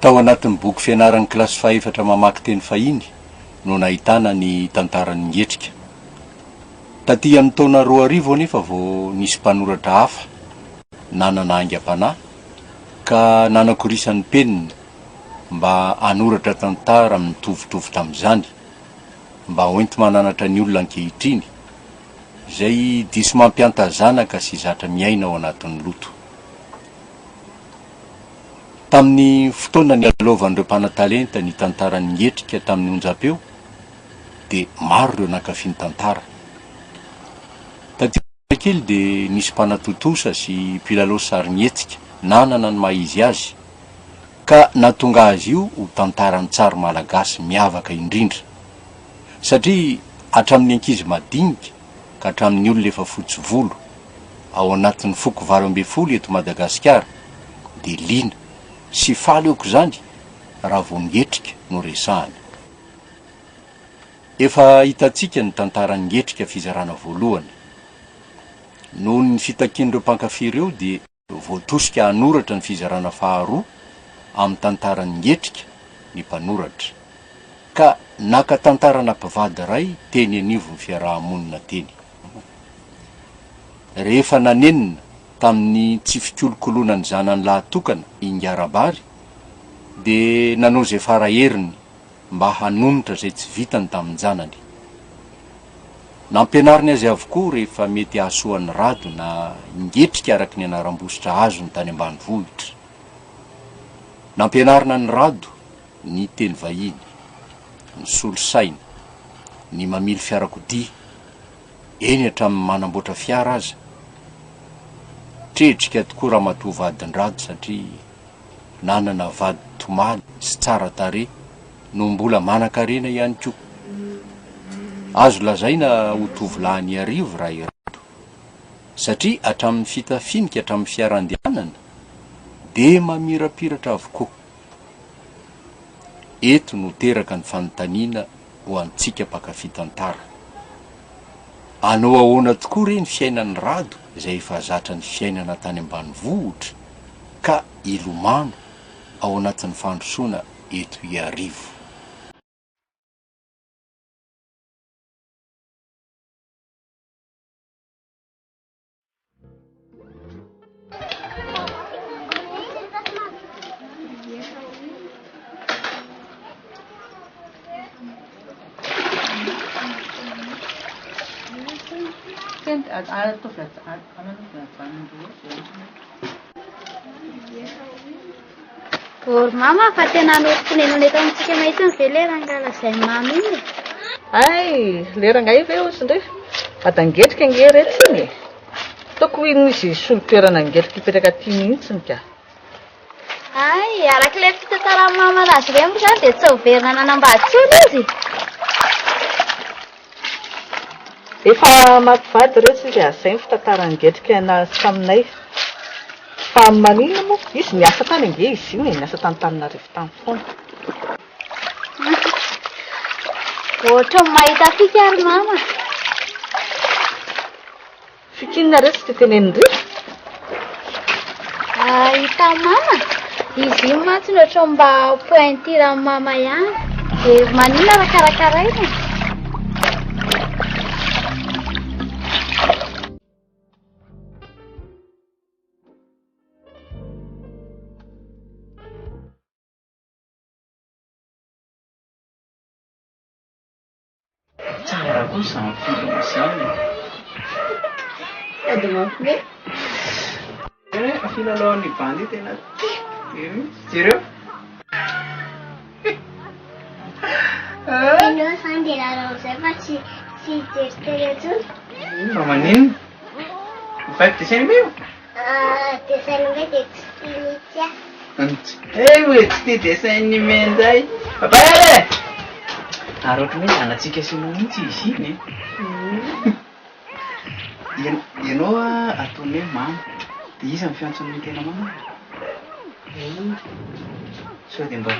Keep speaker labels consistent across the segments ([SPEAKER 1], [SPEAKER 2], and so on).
[SPEAKER 1] Tao anatin'ny boky fianaran'ny kilasy faefatra mamaky teny fahiny no nahitana ny tantaran'ny Ngetrika. Taty amin'ny taona 2000 anefa vao nisy mpanoratra hafa nanana aingam-panahy ka nanakorisan'ny penina mba hanoratra tantara mitovitovy tamin'izany mba hoenti mananatra ny olona ankehitriny izay diso mampiantazanaka sy zatra miaina ao anatin'ny loto. Tamin'ny fotoana ny alovan'ireo mpanatalenta ny tantaran'ny Ngetrika tamin'ny onjam-peo dia maro ireo nankafy ny tantara. Taty kely dia nisy mpanatotosa sy mpilalao sarimihetsika nanana ny maha izy azy ka nahatonga azy io ho tantaran'ny tsary malagasy miavaka indrindra satria hatramin'ny ankizy madinika ka hatramin'ny olona efa fotsy volo ao anatin'ny foko 20 eto Madagasikara dia liana sy faly eoko izany raha vao Ngetrika no resahany. Efa hitantsika ny tantaran'ny Ngetrika fizarana voalohany. Noho ny fitakian'ireo mpankafy ireo dia voatosika hanoratra ny fizarana faharoa amin'ny tantaran'ny Ngetrika ny mpanoratra ka naka tantarana mpivady ray teny anivon'ny fiarahamonina teny. Rehefa nanenina tamin'ny tsy fikolokoloana ny zanany lahatokana Ingarabary dia nanao izay faraheriny mba hanonotra izay tsy vitany tamin'ny zanany. Nampianariny azy avokoa rehefa mety hahasoan'ny rado na Ngetrika araka ny anaram-bositra azony tany ambanivohitra. Nampianarina ny rado ny teny vahiny, ny solosaina, ny mamily fiarakodia, eny hatramin'ny manamboatra fiara aza. Tredrika tokoa raha matoa vadiny rado satria nanana vady tomaly sy tsara tarehy no mbola manan-karena ihany koa. Azo lazaina ho tovolahy arivo raha irado satria hatramin'ny fitafinika hatramin'ny fiarandianana dia mamirapiratra avokoa. Eto no teraka ny fanontaniana ho antsika mpankafy tantara. Anao ahoana tokoa re ny fiainan'ny rado izay efa zatra ny fiainana tany ambanivohitra ka ilomano ao anatin'ny fandrosoana eto iarivo.
[SPEAKER 2] Mama fa tena anorim-ponenona eto amintsika mahitsy ny velera angalazay mamy iny.
[SPEAKER 3] Ay, leranga io ve ozy ndre? Adangetrika nge reto iny. Toko izy solon-toerana Ngetrika ipetraka aty mihitsy ka.
[SPEAKER 2] Ay, arak'ilay fitantaran'ny mama anazy ireny moa zany dia tsy hoverina nanambaditsiana izy.
[SPEAKER 3] Efa mampivady reto izy azay ny fitantaran'ny Ngetrika na taminay. Fa manina moa, izy niasa tany ange izy io, niasa tany Antananarivo tany foana.
[SPEAKER 2] Ohatra mahita fika ary mama.
[SPEAKER 3] Fikinina reto tsy tenenindry?
[SPEAKER 2] Hita mama, izy io mantsy ohatra mba pointiran'ny mama ihany. Dia manina raha karakaraina.
[SPEAKER 4] Tsara kosa ny filma izany.
[SPEAKER 3] Ady mampibe.
[SPEAKER 4] Filalaovan'ny bandy tena jereo.
[SPEAKER 2] Ianao izany dia lalao izay fa tsy jery intsony.
[SPEAKER 4] Mba manino? Mifaiko dessin animé io?
[SPEAKER 2] Dessin animé dia tsy tia mihitsy aho.
[SPEAKER 4] Hoe tsy tia dessin animé indray. Papay! Ary ohatran'ny hoe zanatsika sy anao mihitsy izy iny. Ianao ataony hoe mama. Dia iza ny fiantson'ny tena mama? Sao dia mba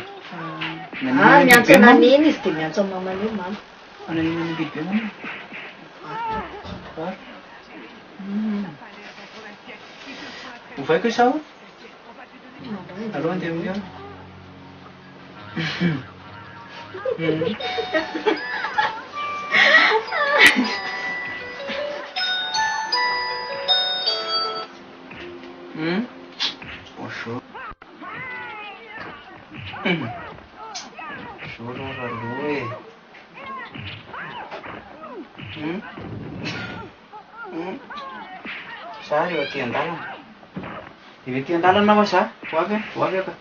[SPEAKER 3] Miantso ananeny izy dia miantso amin'ny mamany io mama.
[SPEAKER 4] Ananina ny biby mama? Ho vaiko sao? Aloha andeha amin'io. Bonjour. Bonjour, Loué. Sa eo aty an-dalana. Io aty an-dalana ma sa? Ho avy aka.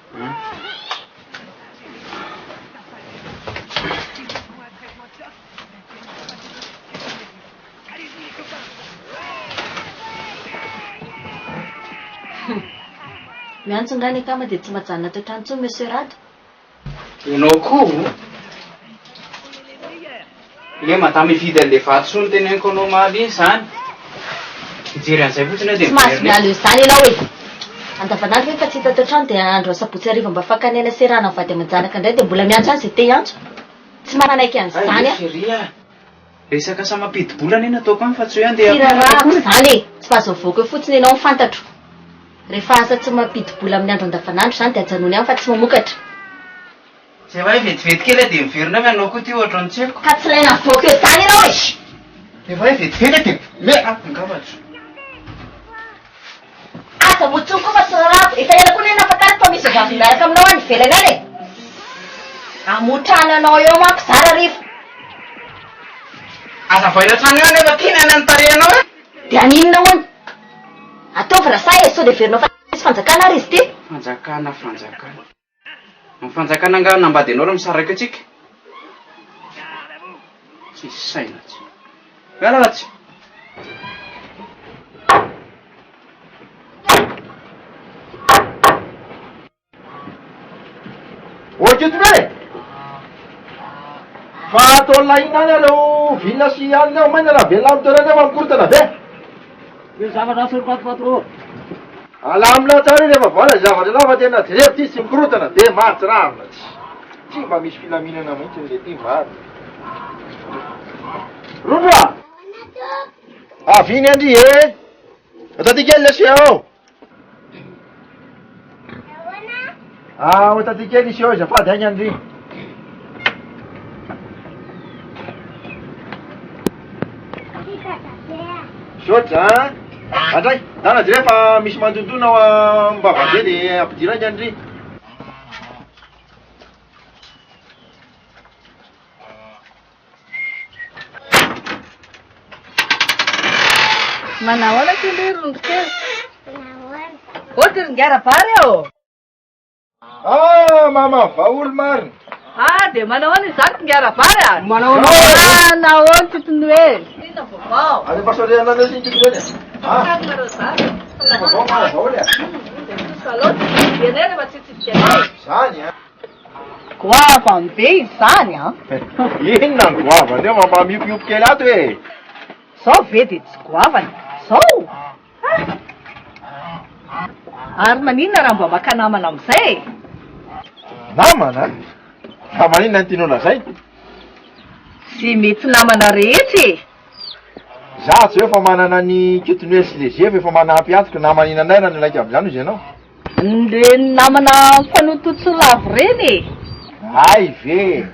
[SPEAKER 5] Miantso ndray ny kama dia tsy mahajanona toetrano intsony monsieur Rado.
[SPEAKER 4] Ianao koa? Ie madama hividy an'le vato ny teneniko anao maly iny izany. Mijery an'izay fotsiny dia
[SPEAKER 5] tsy mahazo mialo izany ianao e. Andavanandro rehefa tsy hita toetrano dia andro asabotsy hariva mba fakanena serana vady aman-janaka indray dia mbola miantso any izay te hiantso. Tsy mananaiky an'izany a.
[SPEAKER 4] Feria. Resaka samapidi-bolana iny ataoko any fa tsy hoe andeha
[SPEAKER 5] tirarahako izany e. Tsy mahazo mivoaka eo fotsiny ianao mifantatro. Rehefa asa tsy mampidi-bola amin'ny andro andavanandro izany dia ajanony any fa tsy mamokatra.
[SPEAKER 4] Zay va vetivety kely dia miverina avy anao koa ty ohatran'ny tseko.
[SPEAKER 5] Ka tsy ilaina mivoaka eo izany ianao e.
[SPEAKER 4] Efa hoe vetivety dia le angavatro.
[SPEAKER 5] Asa motsoko koa fa tsy rarahako. Efa ela koa nena fatary fa misy vavy miaraka aminao any ivelany any e. Amotrana anao eo manko zara rifa.
[SPEAKER 4] Azavaina trano eo nefa tiana ny tarehanao e.
[SPEAKER 5] Dia aninona hoany? Ataovy rasa e sao dia verinao fa misy fanjakana ary izy ty.
[SPEAKER 4] Fanjakana. Amin'ny fanjakana nga nambady anao raha misaraka atsika. Tsisy saina tsy. Miala ratsy.
[SPEAKER 6] Oketo fa atao lahina any aleo vilona sy alina ao maina raha velona amin'ny toerana ao amkorotana be.
[SPEAKER 7] Io zavatra sorokatopatro.
[SPEAKER 6] Alamina tsara rehefa voala zavatra lafa tena jerevy ty sy mikorotana de matsy ravina tsy mba misy filaminana mihitsy n'le ty vary. Rondra! Aviny andry e! Otaty kely lesy ao! Otaty kely isy ao izafady agny andry. Sotra andray dana jire fa misy mandondona ao mba vade de ampidirany andry.
[SPEAKER 3] Manahoana ty le rondrokely? Ohatry ringara-bary eo.
[SPEAKER 6] Mama vaolo marina.
[SPEAKER 3] De manahoana izany ringara-bary a?
[SPEAKER 6] Manahoana
[SPEAKER 3] nahoana titony hoe? Ina vaovao.
[SPEAKER 6] Any pasoreana le sy titony eny.
[SPEAKER 3] Mareo zany.
[SPEAKER 6] Vaovao manavaoly a.
[SPEAKER 3] Saloty ene rehefa tsitsitsika anao.
[SPEAKER 6] Zany a.
[SPEAKER 3] Goavany be izany a.
[SPEAKER 6] Inona ny goavany eo mamba miopiopo kely ato e.
[SPEAKER 3] Zao ve de tsy goavany? Zao? Ary maninona raha mba maka namana amizay?
[SPEAKER 6] Namana? Fa maninona ny tianao lazay?
[SPEAKER 3] Sy mety namana rehetra e.
[SPEAKER 6] Za tsy hoe fa manana ny kitony sy le zevy efa manampy antoko namanina anay raha nalaika am'izany izy ianao.
[SPEAKER 3] Nireny namana mpanototsolavo reny e.
[SPEAKER 6] Ay ve.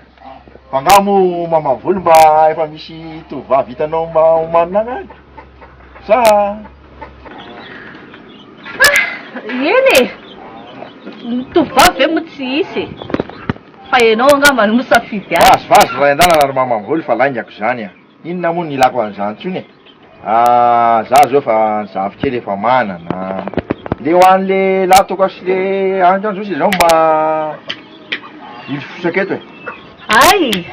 [SPEAKER 6] Fa ngamo mamavolo mba efa misy tovavy hitanao mba homanina agny. Sa
[SPEAKER 3] eny e. Tovavy ve mo tsy isy. Fa ianao angamba no misafidy azy.
[SPEAKER 6] Vazy ray an-dalana ary mamavolo fa laingako zany a. Inona moa ny ilako an'izany tsony e. Za zao fa zavy kely efa manana. Le ho an'le latoko sy le andro sy zao mba ilo fosaketo e.
[SPEAKER 3] Ay,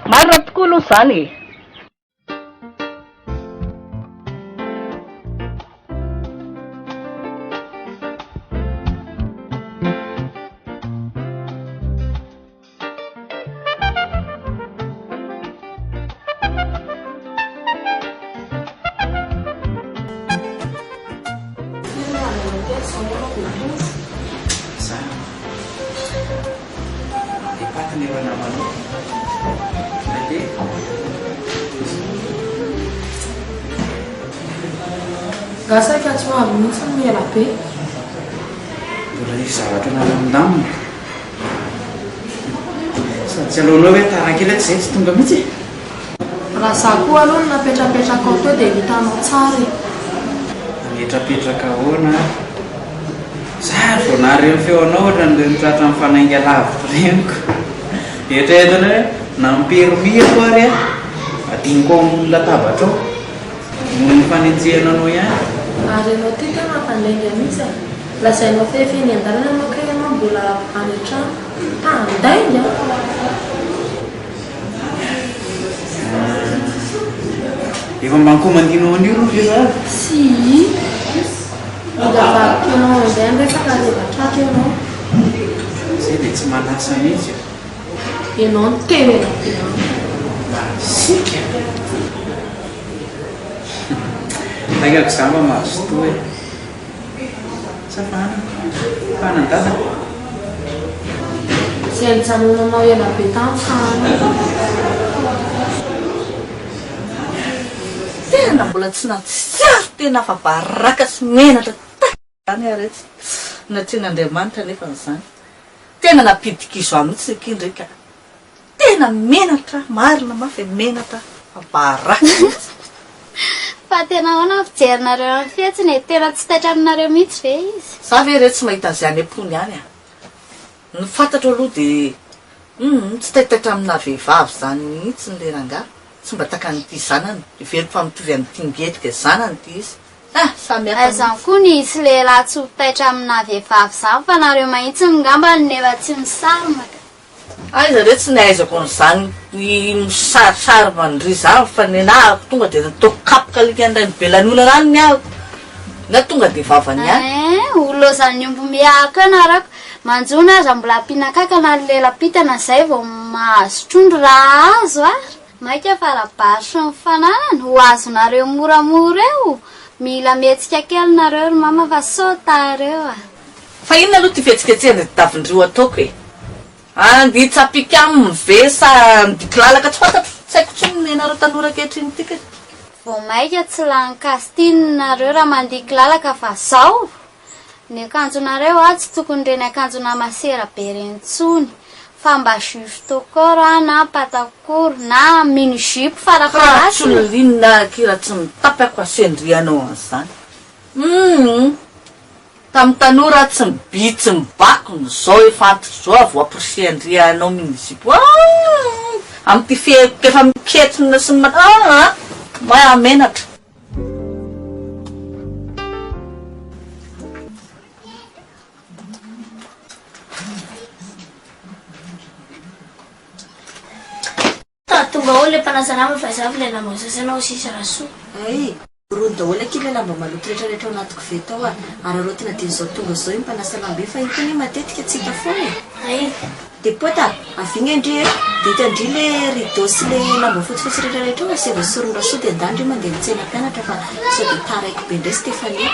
[SPEAKER 3] marina tokoa aloha zany e.
[SPEAKER 8] Gasaika tsy mahavy mihitsy ny miala be.
[SPEAKER 4] Mbola misy zavatra nalamin-damina. Tsy alohanao hoe tarakely tsy izay tsy tonga mihitsy.
[SPEAKER 8] Raha za koa aloha no napetrapetraka ao teo dia hitanao tsara.
[SPEAKER 4] Nametrapetraka ahoana? Zary vao nahare ny feonao ohatra ny mitratra amin'ny fanainga lavitra reniko. Eritreretana hoe namperimiako ary adiniko amin'ny latabatra ao. Noho ny fanenjehana anao ihany.
[SPEAKER 8] Ary ianao ty tena mampalainga mihitsy e. Lazainao fehifeny an-dalana anao ka ianao mbola any an-trano. Andainga.
[SPEAKER 4] Efa mankomandinao an'io ro ve za?
[SPEAKER 8] Si. Midavariky ianao andeha ndraisaka rehevatratra ianao.
[SPEAKER 4] Zay dia tsy manasa mihitsy.
[SPEAKER 8] Ianao no teny elabe.
[SPEAKER 4] Sika. Taingako za mba mahazo toa e. Safana. Fanandada.
[SPEAKER 8] Izay nijanonanao elabe tamin'ny tany.
[SPEAKER 3] Tena mbola tsy natsiaro tena fa baraka sy menatra tany aretsy na tian'Andriamanitra nefa n'izany tena napidikizo amitsy ekindraika tena menatra marina mafy menatra fa baraka mihitsy.
[SPEAKER 2] Fa tena ahoana fijerinareo amin'ny fihetsiny e, tena tsy taitra aminareo mihitsy ve izy?
[SPEAKER 3] Za ve re tsy mahita azy any am-pony any a. Ny fantatro aloha dia tsy taitaitra amina vehivavy zany mihitsy ny leranga. Tsy mba takan'ity zanany iveriko fa mitovy amin'ity ngetrika zanany ity izy. Samy hafa.
[SPEAKER 2] Azany koa ny isy lehilahy tsy ho taitra amina vehivavy zany fa nareo mahitsy ngambany nefa tsy misarona ka.
[SPEAKER 3] Aiza re tsy nahaizako an'izany misarisary mandry zany fa ny anahako tonga dia nataoko kapoka alika andray ny belan'olona rany ny ahako. Na tonga dia vavany ihany.
[SPEAKER 2] Olozany omby miahaka narako. Manjona aza mbola ampianakakana ny lela-pitana zay vao mahazo trondro raha azo ary. Maika farabaritra ny fananana ho azonareo moramora eo. Mila mihetsika kely nareo ry mama fa sotareo.
[SPEAKER 3] Fa inona aloha ty fihetsiketsehana davindrio ataoko e. Andia tsapika aminy ve sa midika lalaka tsy fantatro. Tsy haiko tsy nenareo tanora kehitriny tika.
[SPEAKER 2] Vao maika tsy lany kastiny nareo raha mandiky lalaka fa zao. Ny akanjonareo tsy tokony reny akanjona masera be reny tsony. Fa mba juif tokoro na patakoro na mini jupe farafarasy.
[SPEAKER 3] Tsolina kira tsy mitapako asendrianao an'izany. Tamin'ny tanora tsy mibitsy mibako zao efa antoko zao avo ampirisendrianao mini jupe. Amin'ty fehiko efa miketrina sy mahay menatra.
[SPEAKER 5] Tonga olo le mpanazarama fa zavy le lamba sasanao sisa rasoa.
[SPEAKER 9] Rony daholo aky le lamba maloto rehetrarehetra ao anaty koveta ao ary areo tena dia zao tonga zao io mpanasa lamba io fa io koa matetika tsy hita foana e. Dia pota avigny indri dia hitandri le rideau sy le lamba fotsifotsy rehetrarehetra ao aseva sorony rasoa dia andandry mandeha mitsena mpianatra fa sao dia taraiky be indray Stéphanie.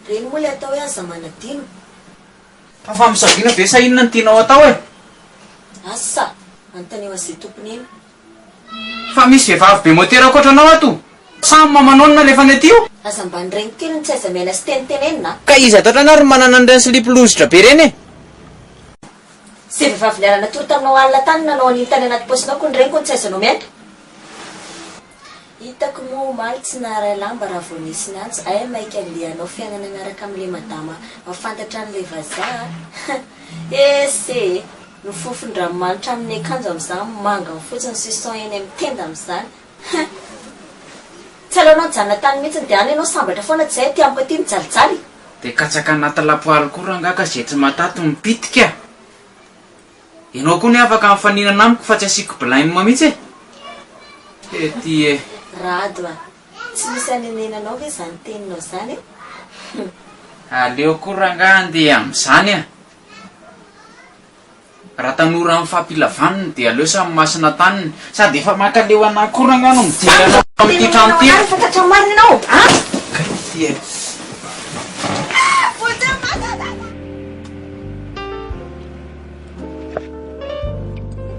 [SPEAKER 9] Reny moa le atao hoe aza manadino.
[SPEAKER 4] Fa misaviana ve sa inona ny tianao atao e?
[SPEAKER 9] Asa, antaneo azay tompony iny.
[SPEAKER 4] Fa misy vehivavy be motera ankoatranao ato. Samy mamanonina rehefa ny atio.
[SPEAKER 9] Aza mba nireny kely ny tsy aiza miaina sy tenitenenina.
[SPEAKER 4] Ka izy ataotra na ry manana an'ireny slip lozitra be reny e?
[SPEAKER 9] Sy vehivavy liana natory taminao alina tany nanao an'iny tany anaty posinao koa nireny koa ny tsy aizanao miainto. Hitako moa omaly tsy naharay lamba raha vao nisy ny antso ay maika andehanao fiainana miaraka amin'ilay madama afantatra an'ilay vazaha. Ese ny fofon-dranomanitra amin'ny akanjo amin'izany manga fotsiny sison eny amin'ny tenda amin'izany. Tsy aleonao nijanona tany mihitsy dia any ianao sambatra foana tsy zay ty amiko aty mijalijaly.
[SPEAKER 4] Dia katsaka anaty lapoaly koa raha ngaka zay tsy matato mipitika. Ianao koa ny afaka mifaninana amiko fa tsy asiako blâme mihitsy e. Ety e.
[SPEAKER 9] Rado a, tsy misy anenenanao ve izany teninao izany e?
[SPEAKER 4] Aleo koa raha nga andeha amin'izany a. Raha tanora amin'ny fampilavaniny dia aleo samy masina taniny sady efa makaleo anahy koa raha ngano mijery anao amin'ity trano ty.
[SPEAKER 9] Fantatra marina ianao, a?
[SPEAKER 4] Ty e.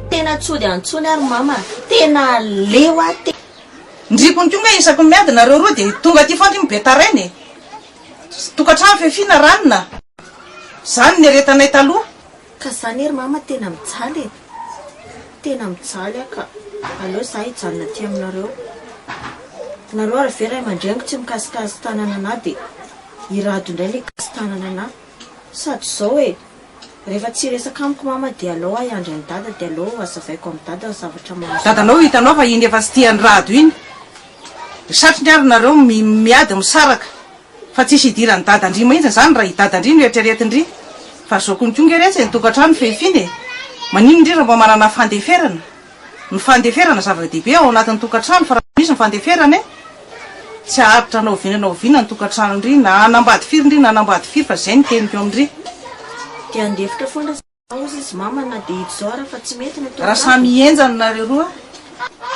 [SPEAKER 9] Tena tsody antsony ary mama, tena leo a te.
[SPEAKER 10] Ndrikony koa nga isaky miady nareo roa dia tonga ty fandry mibetareny. Tokantrano fefina ranona. Zany ny aretanay taloha.
[SPEAKER 9] Ka zany ery mama tena mijaly e. Tena mijaly ka aleo za hijanona ty aminareo. Nareo ary vera mandrengo tsy mikasikazy tanana anahy dia irado indray le kasi tanana anahy. Sady zao e, rehefa tsy resaka amiko mama dia aleo iandry any dada dia aleo azavaiko amin'ny dada zavatra mahazo.
[SPEAKER 10] Dadanao hitanao fa iny efa tsy tiany rado iny. Satrony ary nareo miady misaraka. Fa tsisy hidiran'ny dadandry mihitsy zany raha hidadandry no eritreretindry. Fa zao kontonga rehetra ny tokantrano fehifiny e. Manino indrindra mba manana fandeferana. Ny fandeferana zava-dehibe ao anatin'ny tokantrano fa raha misy ny fandeferana e. Tsy aharitra anao vinana ny tokantrano indry na anambady firy indry na anambady firy fa zay ny teniko amindry.
[SPEAKER 9] Dia andefitra foana ozy izy mama na dia hito zao ara fa tsy mety na
[SPEAKER 10] raha samy enjany nareo roa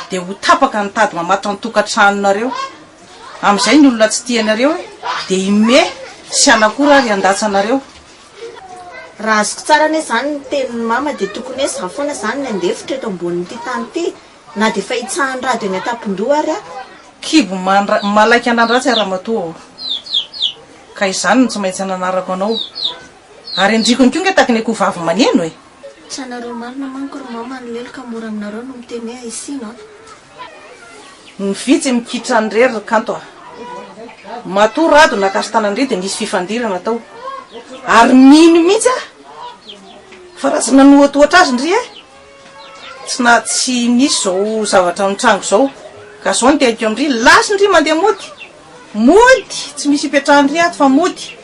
[SPEAKER 10] dia ho tapaka ny tady mamatra ny tokantranonareo. Amin'izay ny olona tsy tianareo dia ime sy anakora ary andatsanareo.
[SPEAKER 9] Raha azoko tsara ane zany ny tenin'ny mama dia tokony hoe za foana zany ny andefitra eto ambonin'ity tany ity na dia fa hitsahan'ny rado eny an-tampon-doha ary a.
[SPEAKER 10] Kibo malaika anandratsy ara-matoa ka izany no tsy maintsy nanarako anao. Ary andrikony koa nga takiny ko vavy maneno e.
[SPEAKER 9] Tsy anareo marina manko ry mama ny leloka mora aminareo no miteny hoe aisino.
[SPEAKER 10] Ny vitsy mikitra ny rery kanto a. Matoa rado nakasitanandre dia nisy fifandirana tao. Ary mino mihitsy a. Fa raha tsy nanoatoatra azy ndry e. Tsy nisy zao zavatra mitrango zao. Ka zao ny teniko amindry lasy ndry mandeha mody. Mody, tsy misy ipetrahandry ato fa mody.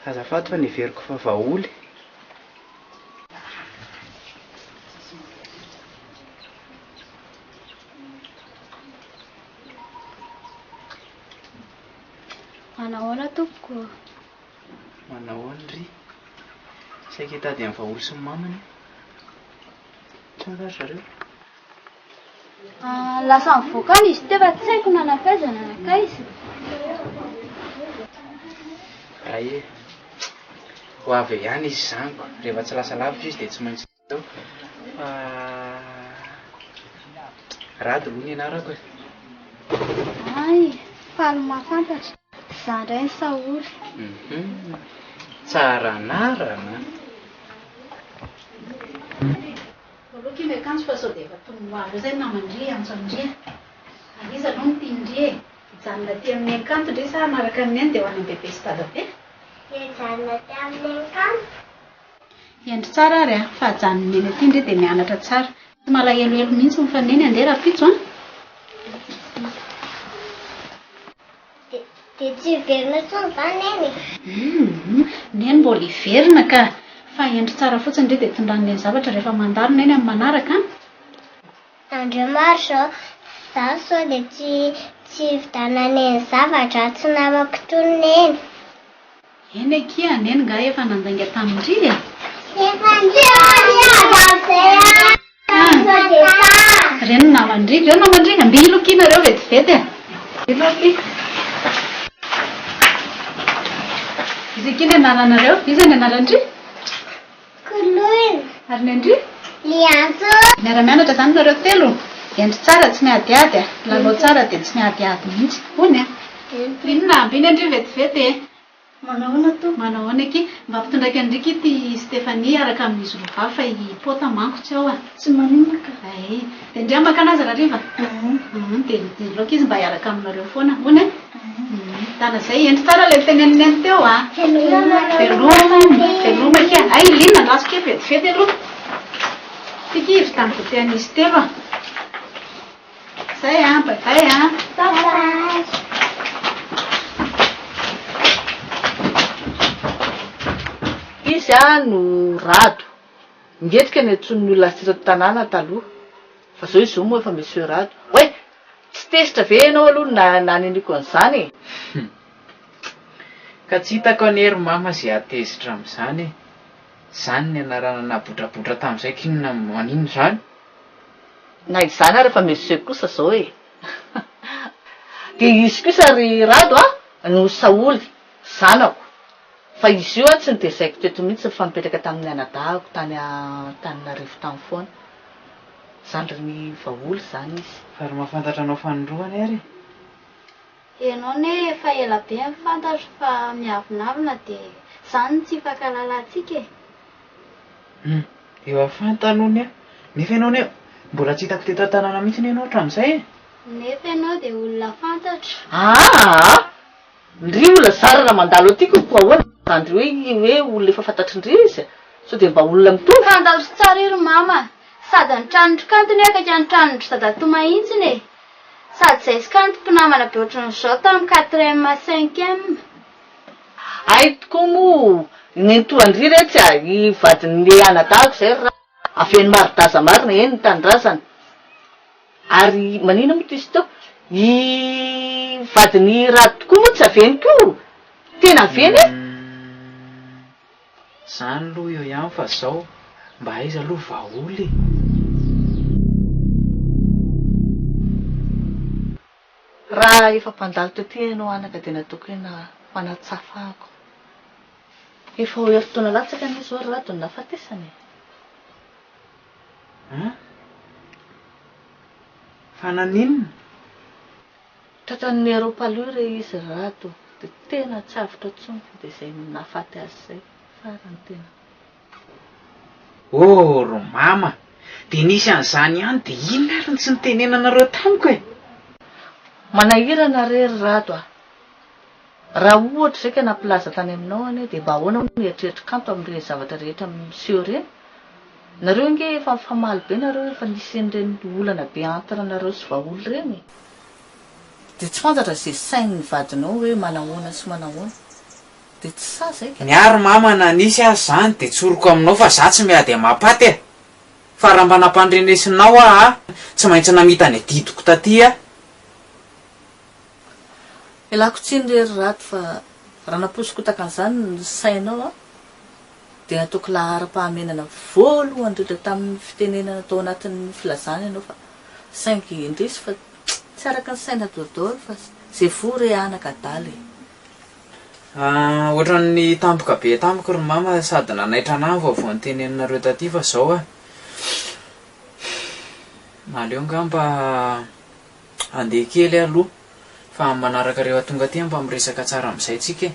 [SPEAKER 4] Azafady fa niveriko fa vaholy.
[SPEAKER 2] Manahoana tompoko?
[SPEAKER 4] Manahoana ry? Saika hitady amin'ny vaholy sy ny mamany. Tsy manary zareo.
[SPEAKER 2] Lasa mivoaka any izy teo fa tsy haiko nanakaiza nanakaiza.
[SPEAKER 4] Aye. Ho avy ihany izy zaniko. Rehefa tsy lasa lavitra izy dia tsy maintsy tao. Rady aloha ny anarako e.
[SPEAKER 2] Ay, faly mahafantatra za ndray ny Saoly.
[SPEAKER 4] Tsara anarana.
[SPEAKER 11] Oloha kimy akanjo fa sao dia efa tongoandro izay namandria antsandria. Izy aloha ny tiandria hijanona ty amin'ny akanto ndray sa manaraka amin'ny any dia ho any bebe sy dadabe?
[SPEAKER 2] Hijanona ty amin'ny akanto.
[SPEAKER 11] Endry tsara ary fa hajanony eny aty ndray dia mianatra tsara. Tsy malahelohelo mihitsy mifaneny andeha rapitso a.
[SPEAKER 2] Dia tsy hiverina tsony izany eny.
[SPEAKER 11] Neny mbola hiverina ka fa endry tsara fotsiny ndray dia tondran'ny zavatra rehefa mandarina eny amin'ny manaraka.
[SPEAKER 2] Andreo maro zao zaho sao dia tsy vidanany eny zavatra tsy namako tonona eny.
[SPEAKER 11] Eny ekia neny nga efa nandainga tamindry e.
[SPEAKER 2] Efa
[SPEAKER 11] Reny namandry, reo namandry amby ilokina reo vetivety e. Iloky. Izy kiny anarana iza ny anarandry?
[SPEAKER 2] Koloina.
[SPEAKER 11] Ary ny andry?
[SPEAKER 2] Liantso.
[SPEAKER 11] Miara-mianatra zany nareo telo. Endry tsara tsy miadiady e. Lalao tsara dia tsy miadiady mihitsy. Hoy e. Inona amby ny andry vetivety e.
[SPEAKER 2] Manahoana to?
[SPEAKER 11] Manahoana aky mba mpitondraka andriky ty Stéphanie araka amin'izy roa fa hipota manko tsy ao a.
[SPEAKER 2] Tsy manino ka.
[SPEAKER 11] Ay, dia ndry maka anazy rariva. Dia loka izy mba hiaraka aminareo foana. Hoy e. Tana izay endry tsara ilay teneniny any teo a. Veloma kea. Ay, linona laso ke vetivety aloha. Tikivy tamin'ny voatehan'izy telo a. Zay a, bye-bye a.
[SPEAKER 2] Bye-bye.
[SPEAKER 3] Izy no rado ngetrika ny antson'ny olona sirato tanàna taloha fa zao izy zao moa efa misy hoe rado. Hoe tsy tezitra ve ianao aloha naneniko an'izany e.
[SPEAKER 4] Ka tsy hitako anery mama zay atezitra amin'izany e. Zany ny anarana nabotrabotra tamin'izay kinona manino zany.
[SPEAKER 3] Na izany ary efa misy kosa zao e. Dia izy kosa ry rado a no Saoly zanako. Fa izy io tsy nitezaiko teto mihitsy fa mipetraka tamin'ny anadahako Tananarivo tany foana. Zany ry ny vaholy zany izy.
[SPEAKER 4] Fa ry mahafantatra anao fanondroany ary.
[SPEAKER 2] Ianao ne efa ela be mifantatra fa miavonavina dia zany tsy fankalalantsika e.
[SPEAKER 4] Eo afantanony a. Nefa ianao ne mbola tsy hitako teto an-tanàna mihitsy ianao hatramin'izay e.
[SPEAKER 2] Nefa ianao dia olona fantatra.
[SPEAKER 3] Ndry olona zara raha mandalo atyko koa ahoana andry hoe olona efa fantatry-ndry izy sao dia mba olona mitovy.
[SPEAKER 2] Fantatra tsara iry mama. Sady ny tranondry kantony akaka ny tranondry dadato mahitsiny e. Sady izay sy kanto mpinamana be ohatran'izao tamin'ny 4e 5e.
[SPEAKER 3] Ay tokoa moa nentoandry retsy a i vadin'le anadahako izay raha aveny maridaza marina eny ny tanindrazana. Ary manina moa izy teo i vadiny rado tokoa moa tsy aveny koa. Tena aveny e.
[SPEAKER 4] Zany aloha eo ihany fa zao mba izy aloha vaholy.
[SPEAKER 3] Raha efa mpandalo taty ianao anaka dia nataoko hoe fanatsafako. Efa ho eri-taona latsaka ny zao rado ny nahafatesany.
[SPEAKER 4] Fa naninona?
[SPEAKER 3] Tratran'ny aropaloha re izy rado dia tena tsy avitra tsony dia izay nahafaty azy izay farany tena.
[SPEAKER 4] Ro mama, dia nisy an'izany ihany dia inona ary tsy nitenenanareo tamiko e?
[SPEAKER 3] Manahirana re rado a. Raha ohatra izay ka nampilaza tany aminao any dia mba ahoana mieritreritra kanto amin'ireny zavatra rehetra miseho ireny. Nareo nge efa mifamaly be nareo efa nisy an'ireny olana be antaranareo sy vaholy ireny. Dia tsy fantatra izay sain'ny vadinao hoe manahoana sy manahoana. Dia tsy sa izay ka.
[SPEAKER 4] Niary mama na nisy azy zany dia tsoroko aminao fa za tsy miady amapaty e. Fa raha mba nampandrenesinao tsy maintsy namita ny didiko taty a.
[SPEAKER 3] Elako tsiny re rado fa raha naposiko takan'izany ny sainao dia nataoko lahara-pahamenana voalohany indrindra tamin'ny fitenenana tao anatin'ny filazana ianao fa saingy indrisy fa tsy araka ny saina daholo fa izay vory anaka daly.
[SPEAKER 4] Ohatran'ny tampoka be tampoka ry mama sady nanaitra anahy vaovao ny tenenanareo taty fa zao naleo nga mba andeha kely aloha fa manaraka reo tonga ty mba miresaka tsara amin'izay tsika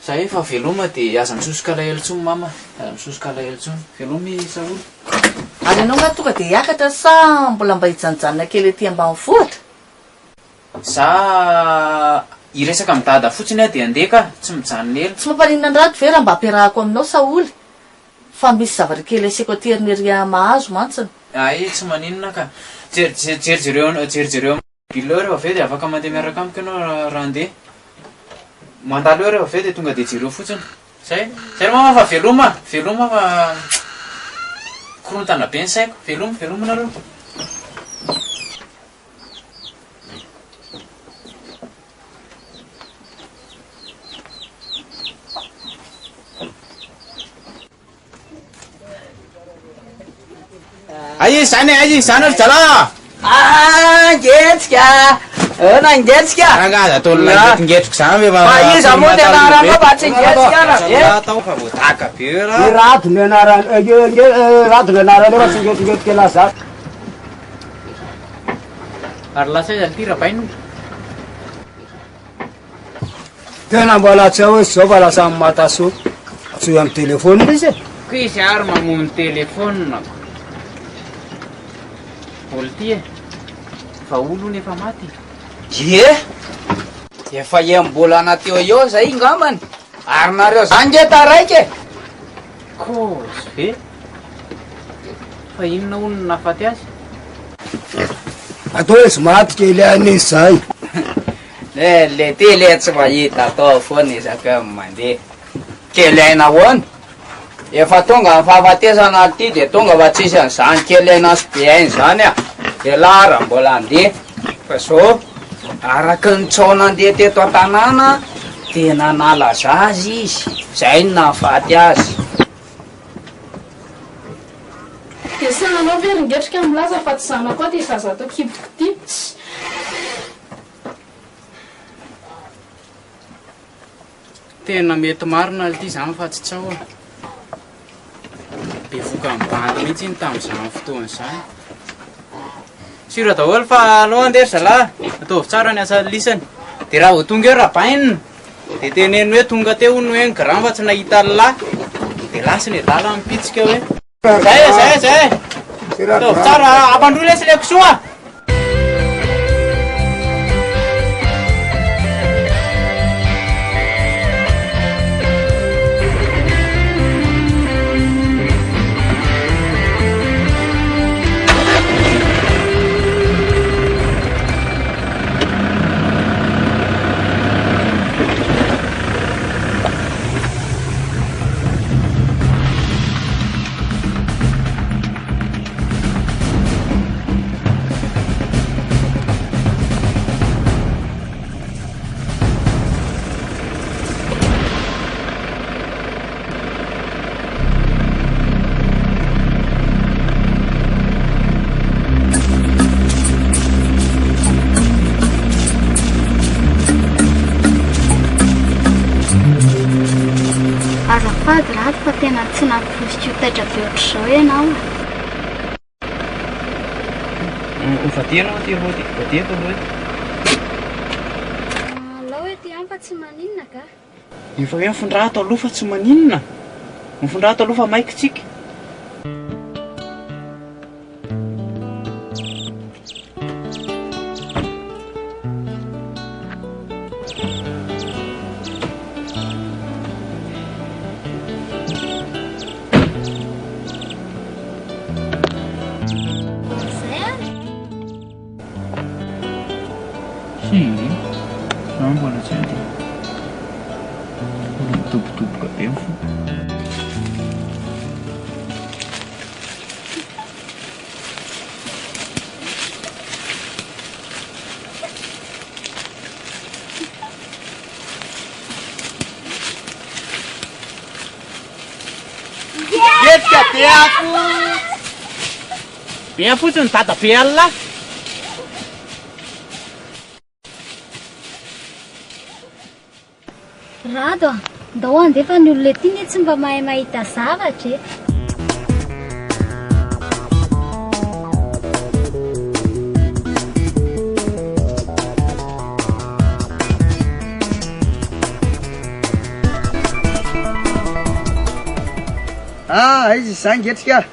[SPEAKER 4] zay fa veloma dia aza misosoka alahelo tsony mama, aza misosoka alahelo tsony velomy Saoly.
[SPEAKER 3] Ary ianao nga tonga dia hiakatra sa mbola mba hijanonjanona kely ety ambany vohitra?
[SPEAKER 4] Za iresaka amin'ny dada fotsiny dia andeka tsy mijanona elo.
[SPEAKER 3] Tsy mampaninona andrato ve raha mba ampiarahako aminao Saoly? Fa misy zavatra kely asiako ateriny ery mahazo mantsiny.
[SPEAKER 4] Ay tsy maninona ka jerijereo bilo rehefa avy eo dia afaka mandeha miaraka amiko ianao raha andeha mandalo eo rehefa avy eo dia tonga dia jereo fotsiny zay mama fa veloma fa korontana be ny saiko veloma nareo.
[SPEAKER 7] Ayi zany ary zala
[SPEAKER 3] Ngetsika ngetsika
[SPEAKER 7] rangaza tolona ngetriko zany
[SPEAKER 3] fa iza moa ny anarana fa tsy ngetsika
[SPEAKER 7] atao fa voataka be
[SPEAKER 12] rato ny anarany efa tsy ngetingetika laza
[SPEAKER 4] ary lasa izy ty rabaino
[SPEAKER 12] tena mbola tsy hoe zao fa lasa amin'ny mataso tsy amin'ny telefony izy
[SPEAKER 4] ko izy ary mamono telefona olo ty fa olo nefa maty
[SPEAKER 7] efa mbola anaty eo zay ngamany ary nareo zangeta raiky
[SPEAKER 4] kôzy be fa inona olona nafaty azy
[SPEAKER 12] atao hoe sy maty kely an'izy zay
[SPEAKER 7] le ty le tsy mahita atao foana izaka mandeha kely aina hoana efa tonga ny fahafatesana ty dia tonga fa tsisy an'izany kely aina sy be ainy zany dia lara mbola andeha fa so araky ny tsaona andeha teto an-tanàna tena nalaza azy izy zay no nahafaty azy
[SPEAKER 8] dia sananao ve ringetrika milaza fa tsy zanako ty zaza atao kiboko ty
[SPEAKER 4] tena mety marina ty zany fa tsy tsao be voka mibandy mihitsy iny tamin'izany fotoana izany sira daholo fa aloha andery zalahy ataovy tsara ny asa lisany dia raha vo tonga eo rabainina dia teneny hoe tonga teo no hoe ny gram fa tsy nahita lahy dia lasiny edala mipitsika hoe zay ataovy tsara ampandroy lesy le kosoa
[SPEAKER 2] azafady rato fa tena tsy nampivozotra io taitra be ohatr'izao ianao
[SPEAKER 4] Ufatino ti roti, fatieto roti.
[SPEAKER 2] Lao e ti ampa tsy maninona ka?
[SPEAKER 4] Efa hoe mifondrato aloha fa tsy maninona. Mifondrato aloha fa maika tsika.
[SPEAKER 7] Bem fotsiny tata be alina.
[SPEAKER 2] Rado, ndao andefa ny olona ety ny tsy mba mahay mahita zavatra e.
[SPEAKER 13] izy zangetrika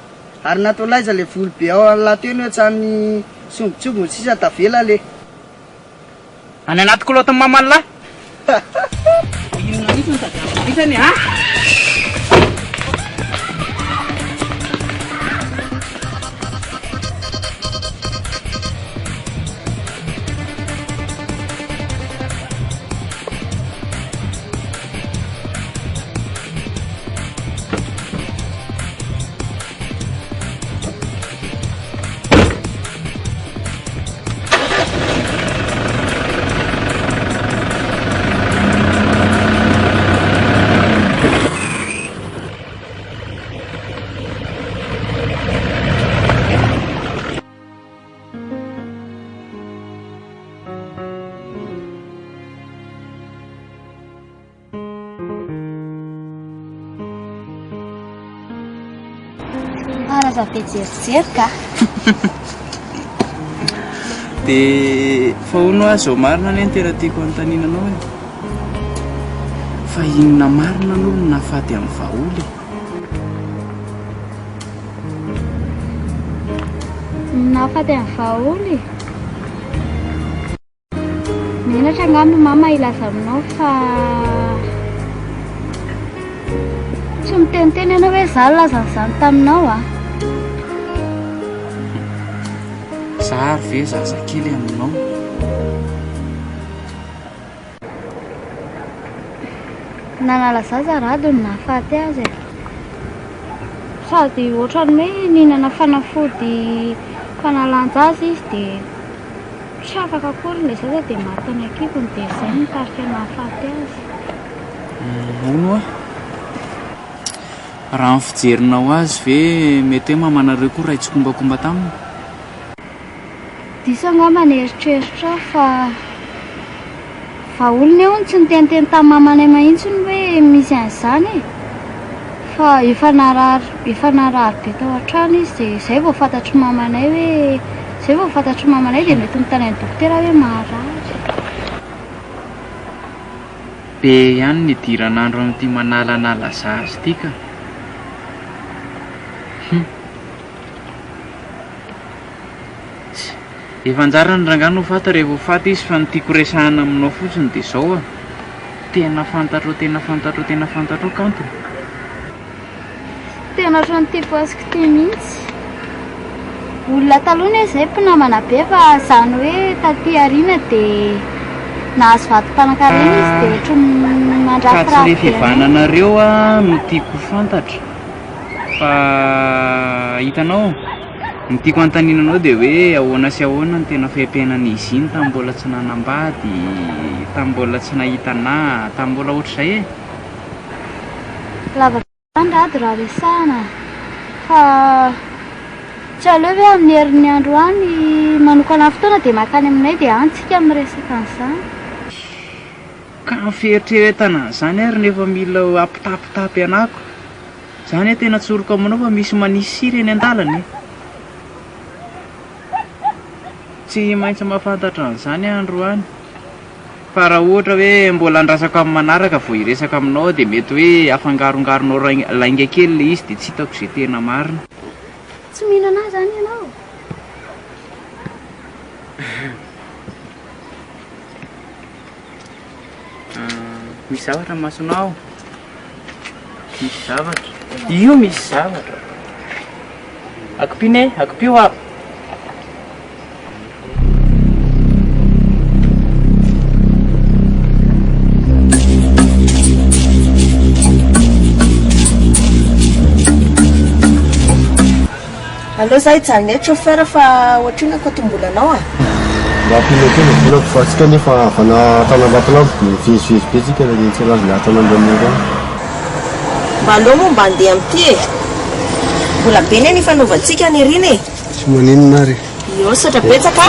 [SPEAKER 13] ary natao laiza le volo be ao alato eny hoe tsany sombotsombony sisa tavela le
[SPEAKER 4] any anaty kolotiny mamalahy inona mihitsy notadiavisany a
[SPEAKER 2] araza be jerijery ka
[SPEAKER 4] dia fahono azy zao marina ny tena tiako anontaniananao e fa inona marina aloha no nahafaty amin'ny vaholy
[SPEAKER 2] nahafaty amin'ny vaholy menatra angambo mama ilaza aminao fa tsy miteniteny ianao hoe za lazan'izany taminao a
[SPEAKER 4] zary ve zazakely aminao
[SPEAKER 2] nanalazaza rado ny nahafaty azy sady ohatrany hoe nihinana fanafody fanalanja azy izy dia tsy afaka akory ilay zaza dia maty any akipony dia izay nitarika nahafaty azy
[SPEAKER 4] ono a raha ny fijerinao azy ve mety hoe mamanareo koa raha itsikombakomba taminy
[SPEAKER 2] diso angambany eritreritra fa olona eo ny tsy niteniteny tamin'ny mamanay mahitsiny hoe misy an'izany e fa efa narary be tao an-trano izy dia izay vao fantatry mamanay dia mety nitany any dokotera hoe maharary
[SPEAKER 4] be ihany ny diran'andro amin'ity manalanala zazy ity ka efa anjara ny rangano ho fata rehefa ho fata izy fa nytiako resahana aminao fotsiny dia izao a tena fantatro kanto
[SPEAKER 2] tena ohatrany tipo azoko ty mihitsy olona taloha izay mpinamana be fa zany hoe taty ariana dia nahazo vatom-panakarena izy dia ohatra
[SPEAKER 4] ka tsy le fivananareo a no tiako fantatra fa hitanao ny tiako antaninanao dia hoe ahoana sy ahoana ny tena fiampiainan'izy iny tamin'ny mbola tsy nanambady tamin'ny mbola tsy nahitana tamin'ny mbola ohatr'izay e
[SPEAKER 2] lavaandrady raha resahana fa tsy aleo hoe amin'ny herin'ny andro any manokana fotoana dia makany aminay dia antsika miresaka an'izany
[SPEAKER 4] ka mifieritreretana an'izany ary nefa mila ampitapitapy anako izany hoe tena tsoroko aminao fa misy manisy sira eny an-dalana tsy maintsy mahafantatra an'izany andro any fa raha ohatra hoe mbola andrasako amin'ny manaraka vao hiresaka aminao dia mety hoe afangarongaronao lainga kely le izy dia tsy hitako izay tena marina
[SPEAKER 2] tsy mihinana zany ianao
[SPEAKER 4] misy zavatra masonao misy zavatra io misy zavatra akopine akopio a
[SPEAKER 9] aloha za hijanona eto chauffeur fa ohatrina kotombolanao a
[SPEAKER 14] mba ampinakely volako fa tsika nefa avana tanambatonao fizifizy be tsika dia tsy lazo lahatra mandeha
[SPEAKER 9] mba aloha moa mba andeha amin'ity e mbola be ny nifanaovantsika ny rina e
[SPEAKER 14] tsy maninona ary
[SPEAKER 9] io satra betsaka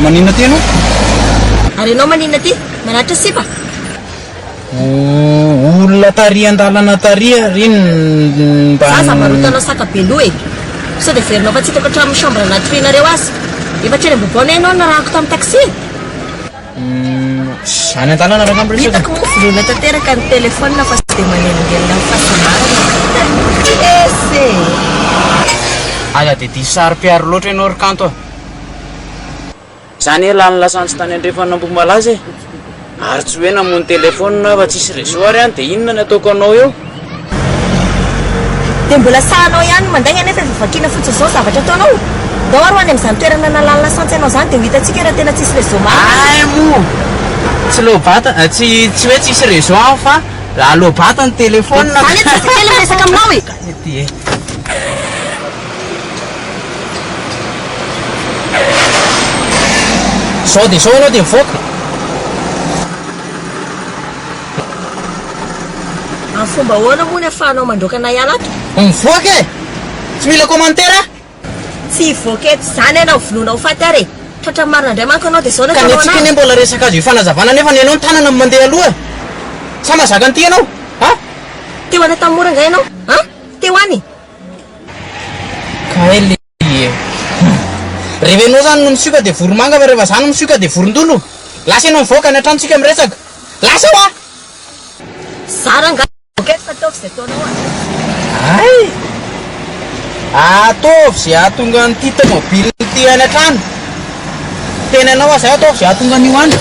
[SPEAKER 4] maninona ty ianao?
[SPEAKER 9] Ary ianao maninona ty? Manatra sipa?
[SPEAKER 4] Olona taria an-dalana taria reny mba
[SPEAKER 9] Zaza marotanao saka beloa e. Sao dia verinao fa tsy hitako hatramin'ny chambre anaty fianareo azy. Efa treny ambobona ianao narahako tamin'ny taxi.
[SPEAKER 4] Any an-dalana raha nambra
[SPEAKER 9] Hitako moa volona tanteraka ny telefônina fa tsy dia manenongelina amin'ny fahasambarana. Ese!
[SPEAKER 4] Aya dia diso sary-piaro loatra ianao ry kanto. Zany hoe lany lasantsy tany andrefana Ambohimalaza e. Ary tsy hoe namono telefônina fa tsisy réseau ary any dia inona ny ataoko anao eo?
[SPEAKER 9] Dia mbola sahanao ihany mandaina nefa efa vakiana fotsiny izao zavatra ataonao. Dao ary ho any amin'izany toerana nalany lasantsy ianao izany dia ho hitantsika raha tena tsisy réseau marina.
[SPEAKER 4] Ay mo! Tsy lobata, tsy hoe tsisy réseau any fa lobata ny telefônina.
[SPEAKER 9] Zany eto tsy kely miresaka aminao e.
[SPEAKER 4] Ety e. Sao dia sao ianao dia mivoaka.
[SPEAKER 9] Amin'ny fomba ahoana moa ny ahafahanao mandroaka anay ala ato?
[SPEAKER 4] Mivoaka e! Tsy mila commentaire?
[SPEAKER 9] Tsy hivoaka eto izany ianao volonao faty ary e. Tratra marina indray manko anao dia zao
[SPEAKER 4] Ka netsika ane mbola resaka azo ifanazavana nefa ny ianao ny tanana mandeha aloha. Sa mazaka an'ity ianao? Ha?
[SPEAKER 9] Teo any tamin'ny mora nga ianao? Ha? Teo any?
[SPEAKER 4] Ka ele rehefa ianao zany no misioka dia voromanga fa rehefa zany no misioka dia vorondolo. Lasa ianao mivoaka ny antranontsika miresaka. Lasa ho a!
[SPEAKER 9] Zara nga voaka eto fa ataovy izay ataonao a.
[SPEAKER 4] Ay! Ataovy izay ahatonga an'ity tomobily ity any an-trano. Tena ianao a izay ataovy izay ahatonga an'io any.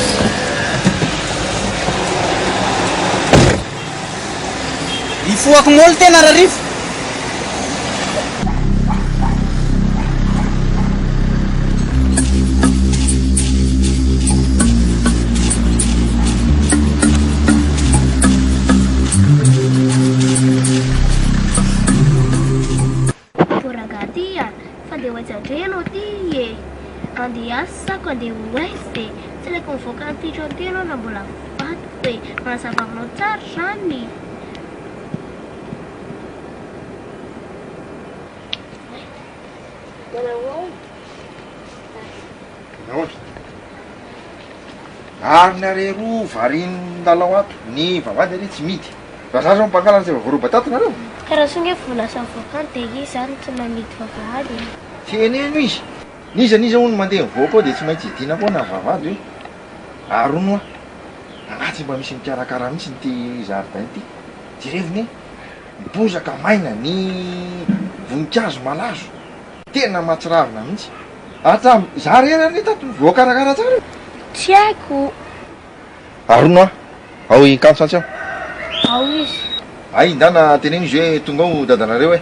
[SPEAKER 4] Ifoako n'olo tena rarifo.
[SPEAKER 15] Andias sako andeha oesy tsy laiko mivoaka ny titro anty ianao na mbola vato e manasavavinao tsara zany.
[SPEAKER 6] Arina roa varin-dalao ato ny vavady ary tsy midy. Raha zao mpangalana izay voaroba-tato nareo.
[SPEAKER 15] Karaha songe vola sa mivoaka ny dia izy zany tsy mamidy vavahady.
[SPEAKER 6] Teneno izy. Niza hono mandeha mivoaka ao dia tsy maintsy hidiana foana ny vavahady hoe arono anaty mba misy mikarakara mihitsy nyty zaridaina ity. Jereviny mibozaka maina ny voninkazo malazo. Tena mahatsiravina mihitsy. Hatramin'ny zary ery tato voakarakara tsara.
[SPEAKER 15] Tsy haiko.
[SPEAKER 6] Arono ao ikanto satsy aho.
[SPEAKER 15] Ao izy.
[SPEAKER 6] Ay indana teneny izy hoe tonga ao dadanareo e.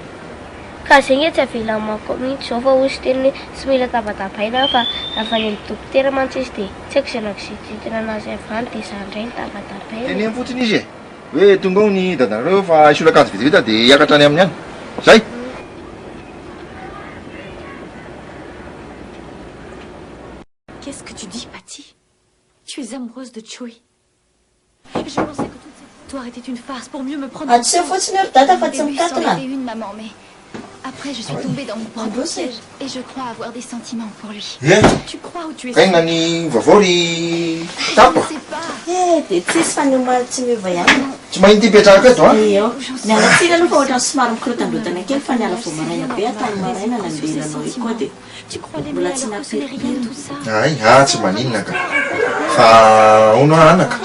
[SPEAKER 15] Ka zegny tsy avelamako mihitsy zao fa ozy teniny tsy mila tabatabaina fa lafa ny dokotera mantsy izy dia tsy haiko izay nakizitina anazy avany dia izany indray ny tabatabaina.
[SPEAKER 6] Teneny fotsiny izy e hoe tonga ao ny dadanareo fa isolakady vitivita dia hiakatra any amin'ny any. Zay.
[SPEAKER 16] Qu'est-ce que tu dis, Patty? Tu es amoureuse de Joey. Je pensais que toute cette histoire était une farce pour mieux me prendre.
[SPEAKER 9] Ah, tu sais, faut-tu ne regarder pas de
[SPEAKER 16] Au début, c'en
[SPEAKER 9] là.
[SPEAKER 16] était une, maman, mais après, je suis tombée dans mon propre piège et je crois avoir des sentiments pour lui. Tu crois ou tu es
[SPEAKER 6] Kaina ny vavôry tapa.
[SPEAKER 9] Eh, dia tsisy fa niomaly tsy miova ihany.
[SPEAKER 6] Tsy mahity hipetraka eto a?
[SPEAKER 9] Eo. Niala tsika aloha fa ohatrany somary mikorotandrotana kely fa niala vao maraina be atamin'ny maraina nandelanao io koa dia mbola tsy napiripiry.
[SPEAKER 6] Ay, tsy maninona ka. Fa ono anaka.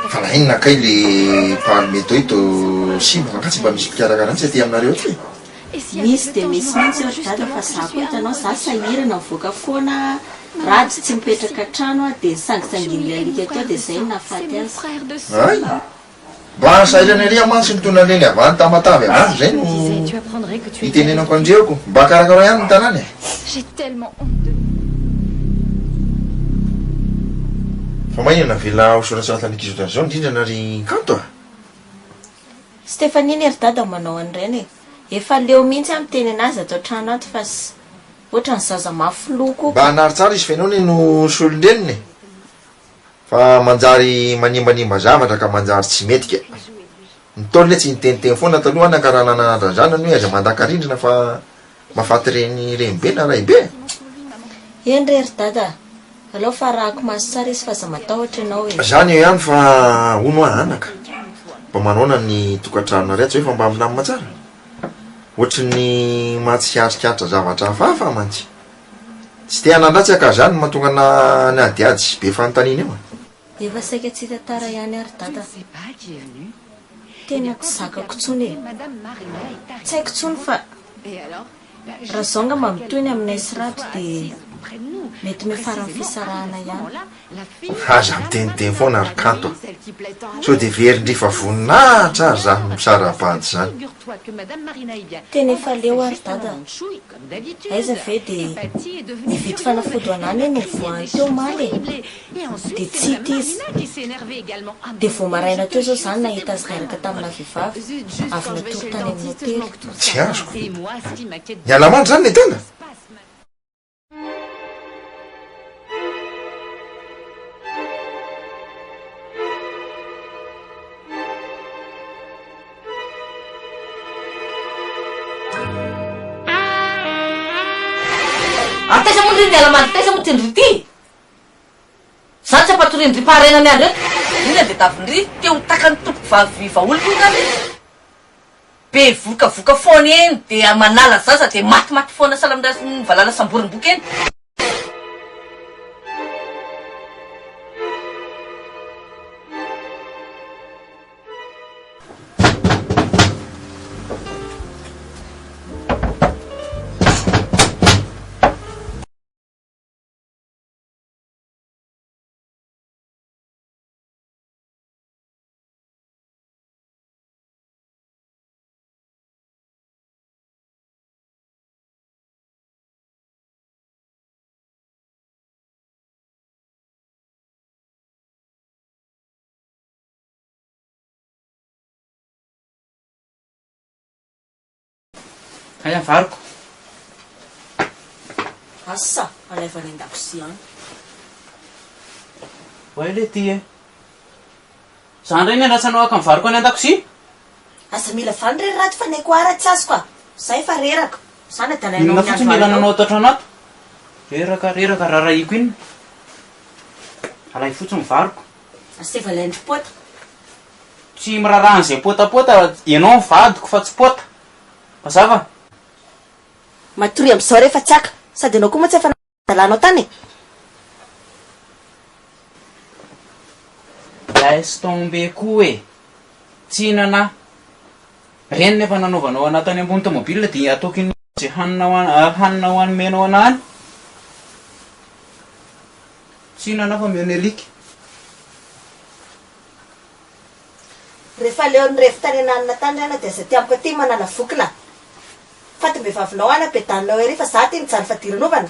[SPEAKER 6] Fa na inona kay le pahalmeto ito simba ka tsy mba misy mpikarakara tsy aty aminareo ty.
[SPEAKER 9] Misy dia misy mihitsy eo dada fa za koa hitanao za sahirana mivoaka foana rady tsy mipetraka trano a dia sangisangily alika teo dia zay nafaty azy.
[SPEAKER 6] Ay, mba sahirana ary amantsy ny tona leny avany tamatavy avany zay no itenenako andreoko mba karakara ihany ny tanany e.
[SPEAKER 16] J'ai tellement honte de
[SPEAKER 6] Fa maninona vela hosoratra atlaniki zao indrindra nary kanto a.
[SPEAKER 9] Stéphanie ery dada manao an'ireny e. Efa leo mihitsy amin'ny teny anazy atao trano ato fa ohatrany zaza mafy loko.
[SPEAKER 6] Mba hanary tsara izy fenao no solondreniny. Fa manjary manimbanimba zavatra ka manjary tsy metika. Nitaolo tsy niteniteny foana taloha nakarana nanadranzanany hoe aza mandakarindrina fa mahafaty reny be na ray be.
[SPEAKER 9] Eny rery dada. aleo fa rahako maso tsara izy fa za matahotra ianao e
[SPEAKER 6] zany eo ihany fa ono anaka mba manaona ny tokantrano ray tsy hoe fa mba amina matsara ohatry ny mahatsikarikatra zavatra hafahafa mantsy tsy te hanandratsaka zany mahatonga na ny adiady sy be fanontaniana eo
[SPEAKER 9] efa saika tsy tatara ihany ary dada tena tsy zakako tsony e tsy haiko tsony fa raha zao nga mba mitoy ny aminay sy rato dia mety mefarany fisarahana ihany
[SPEAKER 6] aza miteniteny foana ary kanto so dia verindrifa voninahitra ary zany misara-bady zany
[SPEAKER 9] tena efa leo ary dada aiza ve dia nividy fanafody anany no voany teo maly dia tsy hita izy dia vo maraina teo zao zany nahita azy niaraka tamina vehivavy avy natoro tany amin'ny hotely
[SPEAKER 6] tsy azoko ny alamandry zany ny tena
[SPEAKER 3] Atesa mo rin alam atesa mo tinriti. Saan sa paturin ri pare na niya ini na detafri ti utakan tuk fa ul ko kami. Pe fuka phone ti manala sasa ti mat phone salam das valala samburang buken.
[SPEAKER 4] Kaya farko.
[SPEAKER 9] Asa, alefa ny an-dakozia any.
[SPEAKER 4] Oe le ty e. Zany reny andrasanao aka mivaroko any an-dakozia?
[SPEAKER 9] Asa mila fany re raty fa naiko ara tsy azo koa. Zay fa reraka. Sana dalainao
[SPEAKER 4] Inona fotsiny mila nanao tao tranato? Reraka raraiko iny. Alay fotsiny mivaroko.
[SPEAKER 9] Aseva laindry pota.
[SPEAKER 4] Tsy mirarahan' zay potapota, ianao mivadiko fa tsy pota. Mazava?
[SPEAKER 9] Matory amin'izao rehefa tsy aka. Sady anao koa moa tsy efa dalanao tany.
[SPEAKER 4] Laisse tomber koa e. Tsy hinana. Reny nefa nanaovanao anatany ambony tomobile dia ataoko iny zay hanina ho anomenao anany. Tsy hinana fa meo nelika.
[SPEAKER 9] Rehefa leo ny rehefa tany ananina tany ana dia zay tiamiko aty manala vokina. Fatim-bevavinao ana pedaninao ery fa za ty mijaly fadiranovana.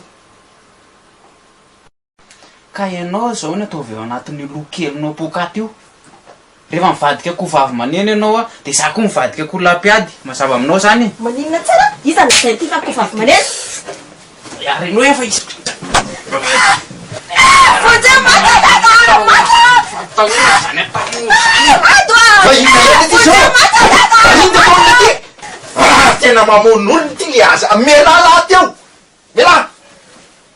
[SPEAKER 4] Ka ianao zao ny ataovy eo anatin'ny lokelinao pokaty io. Rehefa mivadika akoho vavy maneno ianao a, dia za koa mivadika akoho lapiady. Mazava aminao zany.
[SPEAKER 9] Maninona tsara? Izany zay ty fa akoho vavy maneno.
[SPEAKER 4] Arenao efa izy.
[SPEAKER 6] Tena mamon'olony ty le aza melala teo mela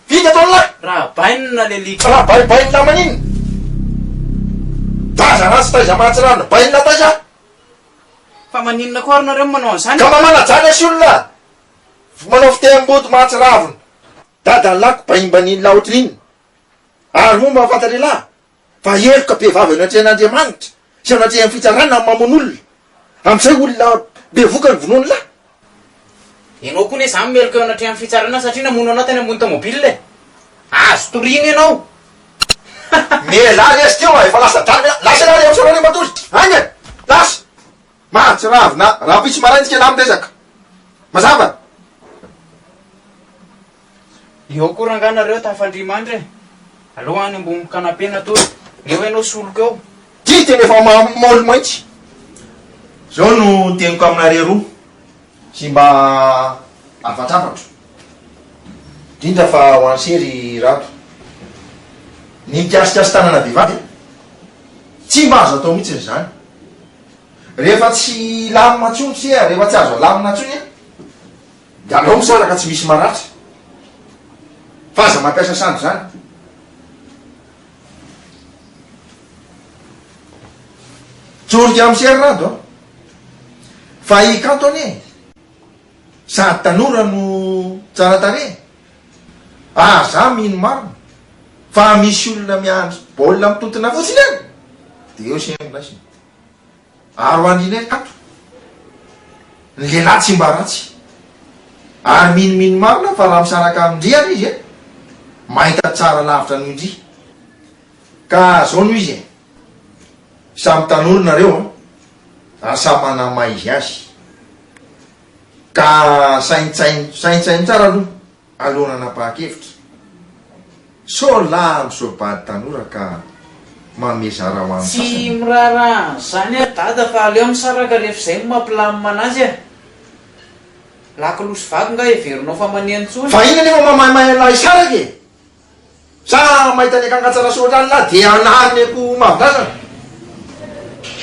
[SPEAKER 6] vita ataon'lahy
[SPEAKER 4] raha bainina le lika
[SPEAKER 6] raha bainibainina maniny daza ratsy taiza mahatsirana bainina taiza
[SPEAKER 4] fa maninona koa ary nareo manao an'izany
[SPEAKER 6] ka mamanajany asy olona manao fiteam-boto mahatsiravona dadany lako bainimbaniny la ohatrin'iny ary moa mba fantatra lahy fa eloka be vavy anatrehan'Andriamanitra sy anatrehan'ny fitsarana amin'ny mamon'olona amin'izay olona be vokany vonoany lahy.
[SPEAKER 4] Ianao koa ne zany meloko eo anatrehan'ny fitsarana satria namono anao tany ambony tomobile. Azo toriana ianao.
[SPEAKER 6] Melary azy teo efa lasa dany lasa lary amin'ny sarany matozy. Any e, lasa. Mahatsiravina raha pisy maraintsika na mitezaka. Mazava.
[SPEAKER 4] Eo koa ranganareo tafandrimandry. Aloha any ambony kanapena to. Eo ianao soloko eo.
[SPEAKER 6] Ty tena efa mamôly maintsy. Zao no teniko aminareo roa. Sy mba afatrafatro. Indrindra fa ho ansery rato. Ny mpiasikasy tanana vehivavy tsy mba azo atao mihitsy zany. Rehefa tsy lamina ntsony sia, rehefa tsy azo lamina ntsony dia alao misaraka tsy misy maratra. Fa aza mampiasa sandro zany. tsorika amin'ny serirado a fa ikanto ane sady tanora no tsara tare za mino marina fa misy olona miandro baolina mitotona fotsiny any de eo senlasiny ary ho andriny kato ny lehilahy tsy mba ratsy ary minomino marina fa raha misaraka amindriana izy e mahita tsara lavitra no indri ka zao noho izy e samy tanoronareo a samy manama izy azy ka saintsainy tsara aloha alohana napahakevitra so la misopady tanora ka mamezara ho any
[SPEAKER 4] tsy mirara zany a dada fa aleo misaraka rehefa zay no mampilamina anazy a lakolosy vaky nga everinao fa manentsony
[SPEAKER 6] fa ina nefa mamaimaila isaraka e sa mahita ny akangatsara soatra any la de anarineko mavidazana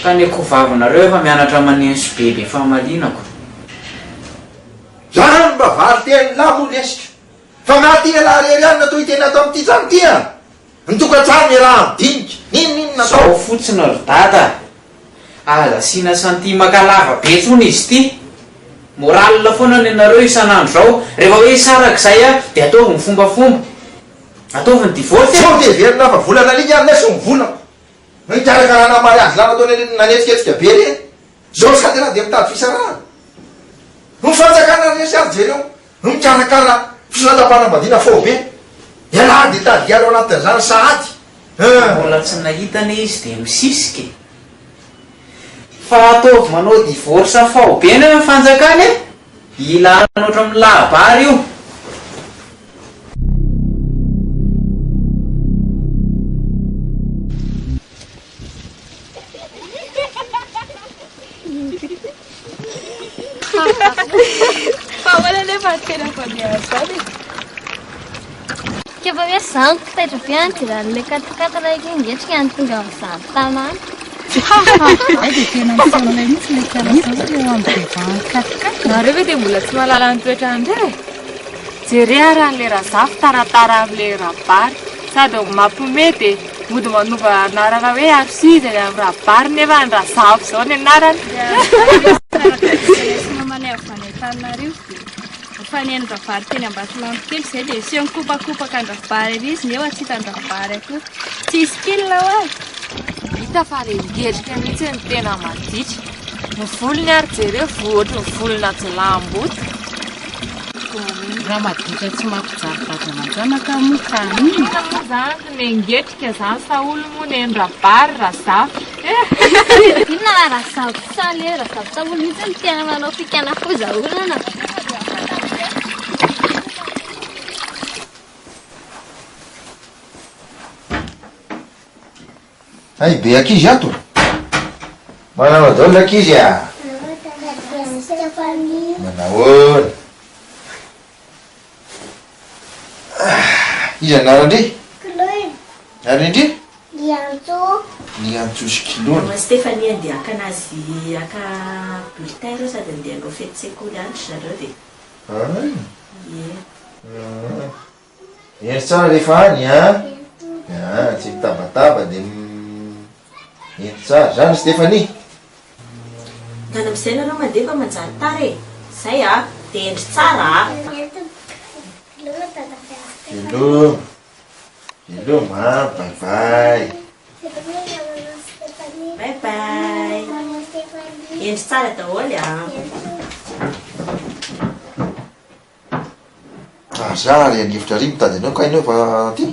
[SPEAKER 4] ka ny kovavonareo efa mianatra manensy bebe famalinako
[SPEAKER 6] zany mba vary teny la mo lesika fa miaty la rery any natao hitena ato amity zany tia nitokatrany raha dinika ninonino
[SPEAKER 4] natao fotsiny ry dada azasina santimaka lava betsony izy ty moralina foana ny anareo isan'andro zao rehefa hoe isarak' zay a de ataovy ny fombafomba ataovy ny divorce
[SPEAKER 6] sao de verina fa volana alika any lesy mivolako nikarakaraha mariazy la natao nanetsiketsika be reny zao sady raha de mitady fisarahana nofanjakana resy azy jereo no mikarakara fisonatam-panambadiana fo be iala de tadialo anatin'izany sahady
[SPEAKER 4] mbola tsy nahitany izy de misisiky fa ataovy manao divorce fao be ny mifanjakany e ila anoatra amin'ny lahabary io
[SPEAKER 15] Paola nefa tena famiazany kefa hoe zany taitra be any tiran'le katikatana iny ngetrika any tonga am'izany tanany
[SPEAKER 17] ay de tena misaonay mihitsy le karazazy eo amin'ny bevany katikata nareo hoe de mbola tsy mahalala ny toetra andre jere ary an'le razafy taratara am'le rabary sady mampiomehy de mody manova anarana hoe arsizany amin'ny rabary nefa ny razafy zao ny anarany
[SPEAKER 18] mamane avany Antananarivo fanenitra vary teny Ambatolampy tely zay de siany kopakopaka andravary ery izy neo tsy hitandravary akory tsisy kilina ho azy
[SPEAKER 17] hita fa le ngerika mihitsy ny tena manditra ny volony ary jereo vohatra ny volona jilamboty raha maditra tsy mampijaridadra manjanaka moa kanina moa zany ny ngetrika zany sa olo moa ny endrabary razafy
[SPEAKER 2] inona la razafy sa le razafy sa olo mihitsy ny tena manao fikana fozaolana
[SPEAKER 6] ay be ankizy ato manao daholo ankizy a manahoana izy anarandry ary indri niantso sy kilona
[SPEAKER 9] Stéphanie andeha aka anazy aka bulletin reo sady andeha andreo fety sekoly andry zareo de
[SPEAKER 6] endry tsara rehefa any a tsy mitabataba de endry tsara zany Stéphanie
[SPEAKER 9] tany am'izay nareo mandefa manjary tara e zay a de endry tsara
[SPEAKER 6] Iloma, bye bye.
[SPEAKER 9] Bye bye. Endry tsara daholo
[SPEAKER 6] Zary anivitra ry mitady anao ka inao fa ty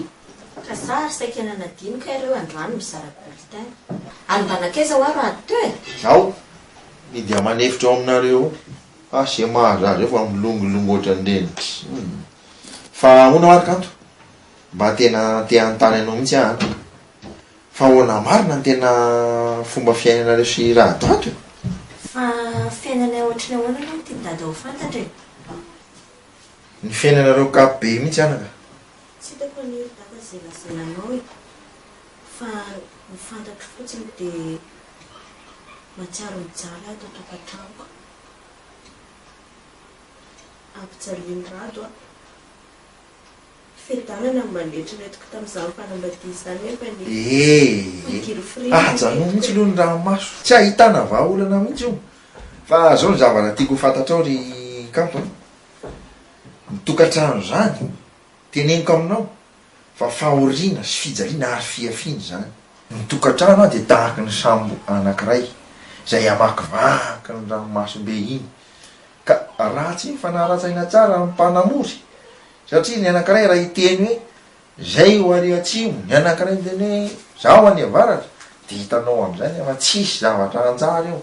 [SPEAKER 9] ka zary saika nanadinika ireo androany mizara bulletin ary mba nakeza ho aro ady teo e
[SPEAKER 6] ao midy amanefitra ao aminareo zay mahazary eo fa milongolongo ohatran'ireny fa ahoana marikanto mba tena te antany anao mihitsy any fa ahoana marina ny tena fomba fiainanareo sy raha dato
[SPEAKER 9] fa fiainana ohatrany ahoana anao ty dada ho fantatra e
[SPEAKER 6] ny fiainanareo kapobe mihitsy anaka
[SPEAKER 9] tsy hitako ny dada zay lazananao e fa ny fantatro fotsiny de matsiaro mijaly ato tokantrano ampijaliany rado a fitanana mandrehetra netiko tamin'izany fanambady izany nefany
[SPEAKER 6] aja mihitsy aloha ny ranomaso tsy ahitana vahaolana mihitsy io fa zao ny zavana tiako fantatrao ry kanto mitokantrano zany teneniko aminao fa fahoriana sy fijaliana ary fiafiny zany mitokantrano a de tahaka ny sambo anankiray zay amakivaky ny ranomasobe iny ka ratsy fanaharatsaina tsara ny mpanamory satria ny anankiray raha hiteny hoe zay ho ary atsimo ny anankiray teny hoe zaho any avaratra de hitanao am'izany fa tsisy zavatra anjara eo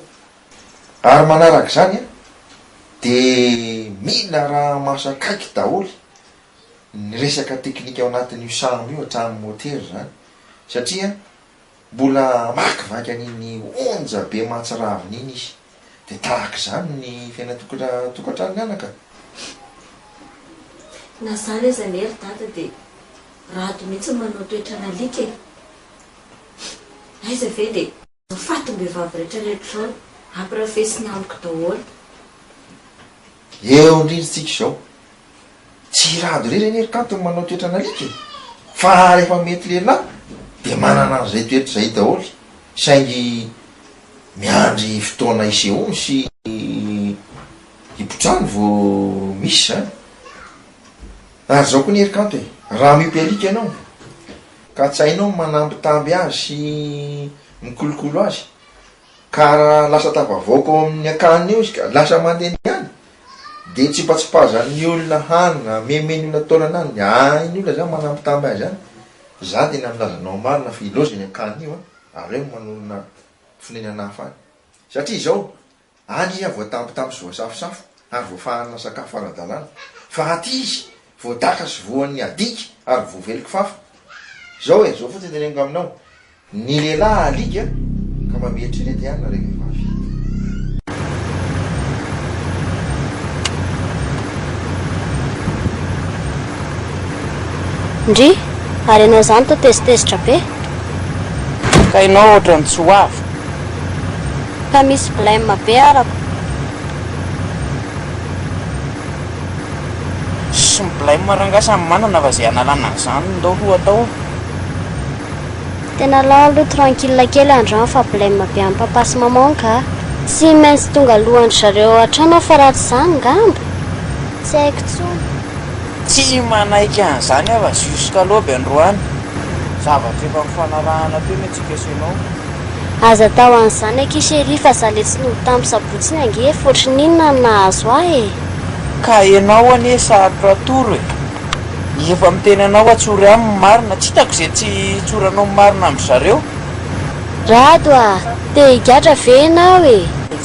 [SPEAKER 6] ary manaraka zany a de mila raha masakaiky daholy ny resaka teknika ao anatin'io sambo io hatrany motera zany satria mbola makivaky an'iny onja be matsiraviny iny izy de tahaka zany ny fiaina tokantrano ny anaka
[SPEAKER 9] na zany aza ny hery dada de rato mihitsy manao toetrana alika e aiza ve de fatom-behivavy rehetrarehetra zao ampirafesiny amiko daholo
[SPEAKER 6] eo indrinitsika zao tsy rado re reny hery kanto manao toetrana alika fa rehefa mety lehilahy de manana an'izay toetra zay daholy saingy miandry fotoana isehono sy hipotrano vo misy zany ary zao koa ny hery kanto e raha miompy alika ianao ka tsy hainao manambitamby azy sy mikolokolo azy ka raha lasa tafavoaka ao amin'ny akaniny eo izy ka lasa mandeha any de tsipatsipazan'ny olona hanina memeny olona taolana any iny olona zany manambitamby azy any za tena milazanao marina fa iloza ny akaniny io a ary eo manolona fonenana hafa any satria zao any izy a voatambitamby sy voasafosafo ary voafahanana sakafo ara-dalàna fa aty izy voadaka sy voan'ny adika ary voaveliko fafa zao e zao fotsy teneniko aminao ny lehilahy alika ka mametrarety ihany na revehivavy
[SPEAKER 15] ndry ary ianao zany to tezitezitra be
[SPEAKER 7] ka ianao ohatrany tsy ho avy
[SPEAKER 15] ka misy blème be arako
[SPEAKER 7] sy ny blème marangasany manana fa zay analana zany ndao ho atao
[SPEAKER 15] tena lao aloha tranquille kely androany fa blème be amin'ny papa sy maman ka tsy maintsy tonga lohandry zareo atrano fa ratsy zany ngamba tsy haiko tsony
[SPEAKER 7] tsy manaiky an'izany ava juska loaby androany zavatra efa mifanarahana teo ny atsika senao
[SPEAKER 15] aza tao an'izany akiseri fa za le tsy noho tamin'ny sabotsiny ange foatrin'inona nahazo ah e
[SPEAKER 7] ka ianao ane sarotra atoro e efa miteny anao atsory aminy marina tsy hitako zay tsy tsoranao marina amin'ny zareo
[SPEAKER 15] rado a te higatra ve ianao e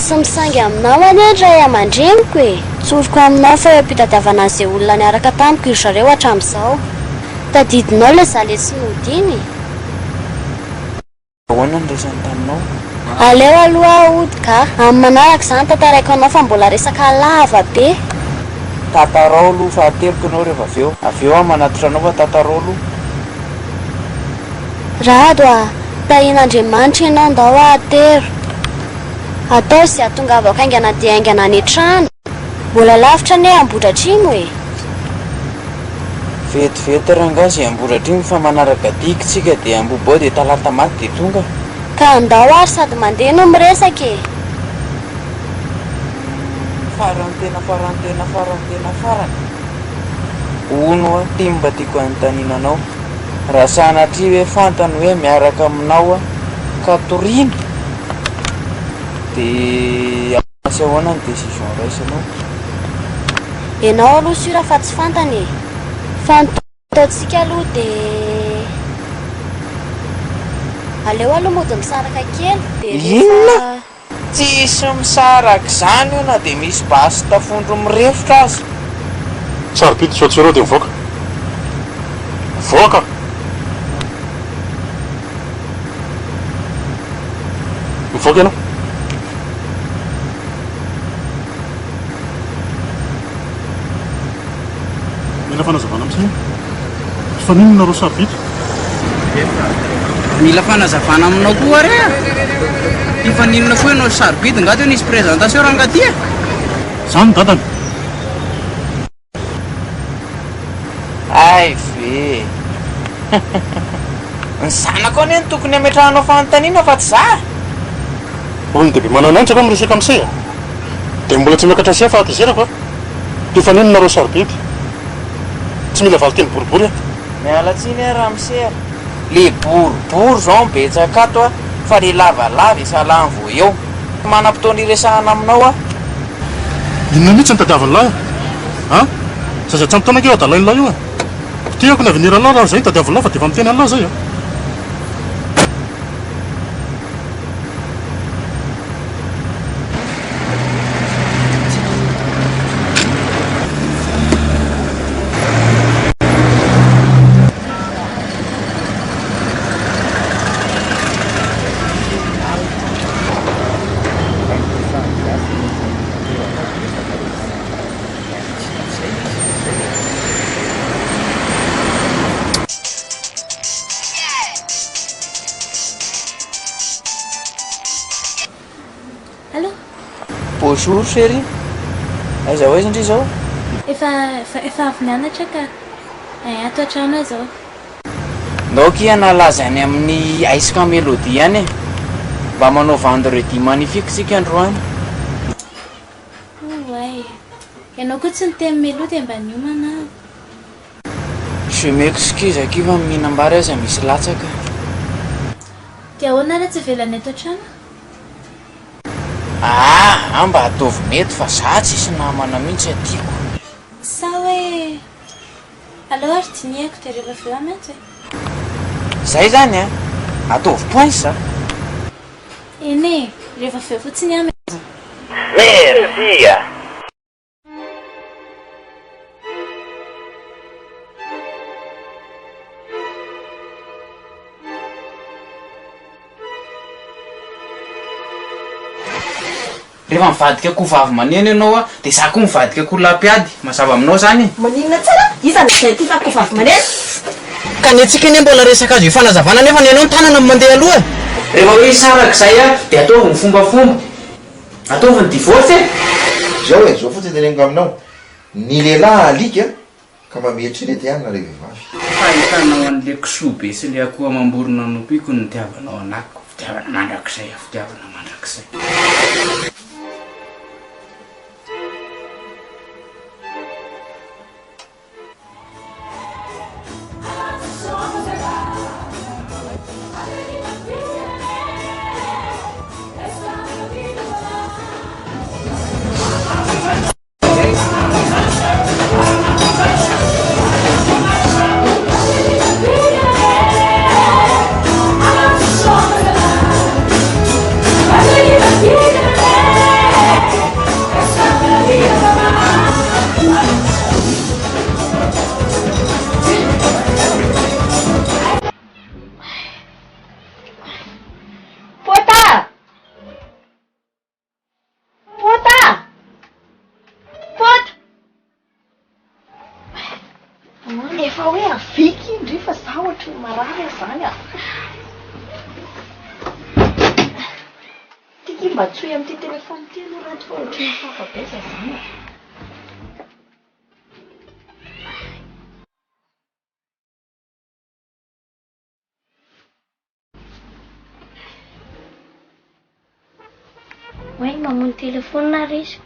[SPEAKER 15] sy misangy aminao any andray aman-dreniko e tsoroko aminao fa eo ampitadiavana an'izay olona niaraka tamiko io zareo hatramin'izao tadidinao le za le tsy nodiny
[SPEAKER 7] ahoana ny resany taminao
[SPEAKER 15] aleo aloha ody ka amin'ny manaraka zany tantaraiko anao fa mbola resaka lava be
[SPEAKER 7] tatarao aloha fahateriko anao rehefa aveo a manatitra anao fa tatarao aloha
[SPEAKER 15] rado a tahin'andriamanitra ianao ndao ahatero atao zay atongavako aingana dia aingana any trano mbola lavitra ny ambodratrimo e
[SPEAKER 7] vetivety ranga zay ambodratrimo fa manaraka dikitsika de ambobao de talata maty de tonga
[SPEAKER 15] ka andao ary sady mandeha no miresaka e
[SPEAKER 7] farany ono a ty mba tiako anotaninanao raha sanatria hoe fantany hoe miaraka aminao a katorina de asy ahoana ny décision raisanao
[SPEAKER 15] ianao aloha sura fa tsy fantany e fa ntaotsika aloha de aleo aloha mody misaraka kely de
[SPEAKER 7] inona tsisy misaraka zany io na de misy basy tafondro mirefotra azy
[SPEAKER 19] saripity soatsireo de mivoaka mivoaka ianao mila fanazavana amitsiny fa ninona ro saripity
[SPEAKER 4] mila fanazavana aminao koa re ty faninona koa ianao sarobidy ngaty nisy présentation rangaty e
[SPEAKER 19] zany dadany
[SPEAKER 7] ay ve
[SPEAKER 4] be ny zanako any any tokony ametrahanao fanontaniana fa tsy za
[SPEAKER 19] olony dehibe manananitra ka miresaka am'say a dia mbola tsy miakatra sia fa atizerako a de fa nenonareo saribedy tsy mila valy teny boribory a
[SPEAKER 4] mialatsiny a raha misera le boribory zao mbetsakato a fa le lavalava isalany vo eo manam-potoana iresahana aminao a
[SPEAKER 19] inona mihitsy ny tadiavin'lahy a zaza tsy ampitaonaka eo adalain'lahy io a tiako ny aveniralahy raha zay tadiavin'lahy fa de fa miteny an'lahy zay a
[SPEAKER 4] bonjour chéri aiza ho aiza indri zao
[SPEAKER 8] efa avy mianatra ka ato an-trano zao
[SPEAKER 4] naoky analaza any amin'ny aisika mélodie any e mba manao vendredi magnifique sika androany
[SPEAKER 8] way ianao koa tsy nitemy melody mba niomana
[SPEAKER 4] je m'excuse akiva mihinam-bary aza misy latsaka
[SPEAKER 8] dia ahoana raha tsy velany ato an-trano
[SPEAKER 4] mba ataovy mety fa za tsisy namana mihitsy atiako
[SPEAKER 8] sa hoe aleo ary diniako dia rehefa veo amintsy
[SPEAKER 4] zay zany a ataovy points za
[SPEAKER 8] eny rehefa veo fotsiny amy
[SPEAKER 4] merci a rehefa mivadika koa vavy maneno ianao a dia za koa mivadika koa lampiady mazava aminao zany
[SPEAKER 9] maninona tsara izany zay ty fako vavy maneno
[SPEAKER 4] ka ny antsika eny mbola resaka azy io fanazavana nefa ny anao ny tanana mandeha aloha rehefa hoe sarak'izay a dia ataovy ny fombafomba ataovy ny divorce
[SPEAKER 6] zao e zao fotsy teneniko aminao ny lehilahy alika ka mameritserety ihany na revehivavy
[SPEAKER 4] fahitanao an'le kisoa be sy le akoha mamborona nopiko ny tiavanao anako fitiavana mandrakizay fitiavana mandrakizay
[SPEAKER 9] efa hoe aviky indry fa za ohatry ny marary zany a tiky mba tsoy amin'ity telefony ty aloha raha tsy fa ohatry ny fafabesa zany
[SPEAKER 15] Way mamono telefony na resy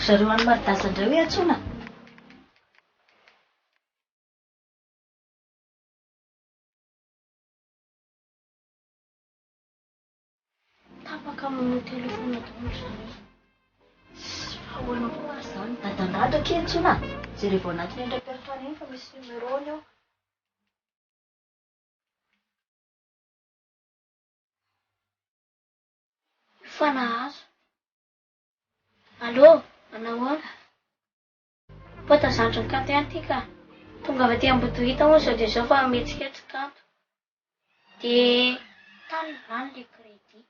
[SPEAKER 15] zareo any maridazandreo hoe atsona tapaka mamono telefony ataony zareo fa hoana koa ary zany dadandrado ake atsona zay rehefa anatiny endram-piaritra any eny fa misy numerony ao fanahazo allo anahoana pota zandro ny kanto ihany ty ka tonga avy aty ambotohita moa zao dia zao fa metsiketsikato dia tany lany le crédit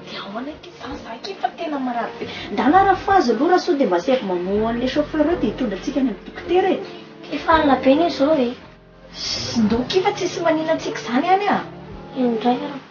[SPEAKER 9] dia ahoana ty zany za ke fa tena marary be ndana raha fazo aloha raha sao dia mba sefy mamoa an'le chauffeur eo dia hitondra antsika any amin'ny dokotera e
[SPEAKER 15] efa alina be ny zao e
[SPEAKER 9] ndoky fa tsisy manina antsika zany any a
[SPEAKER 15] indray raha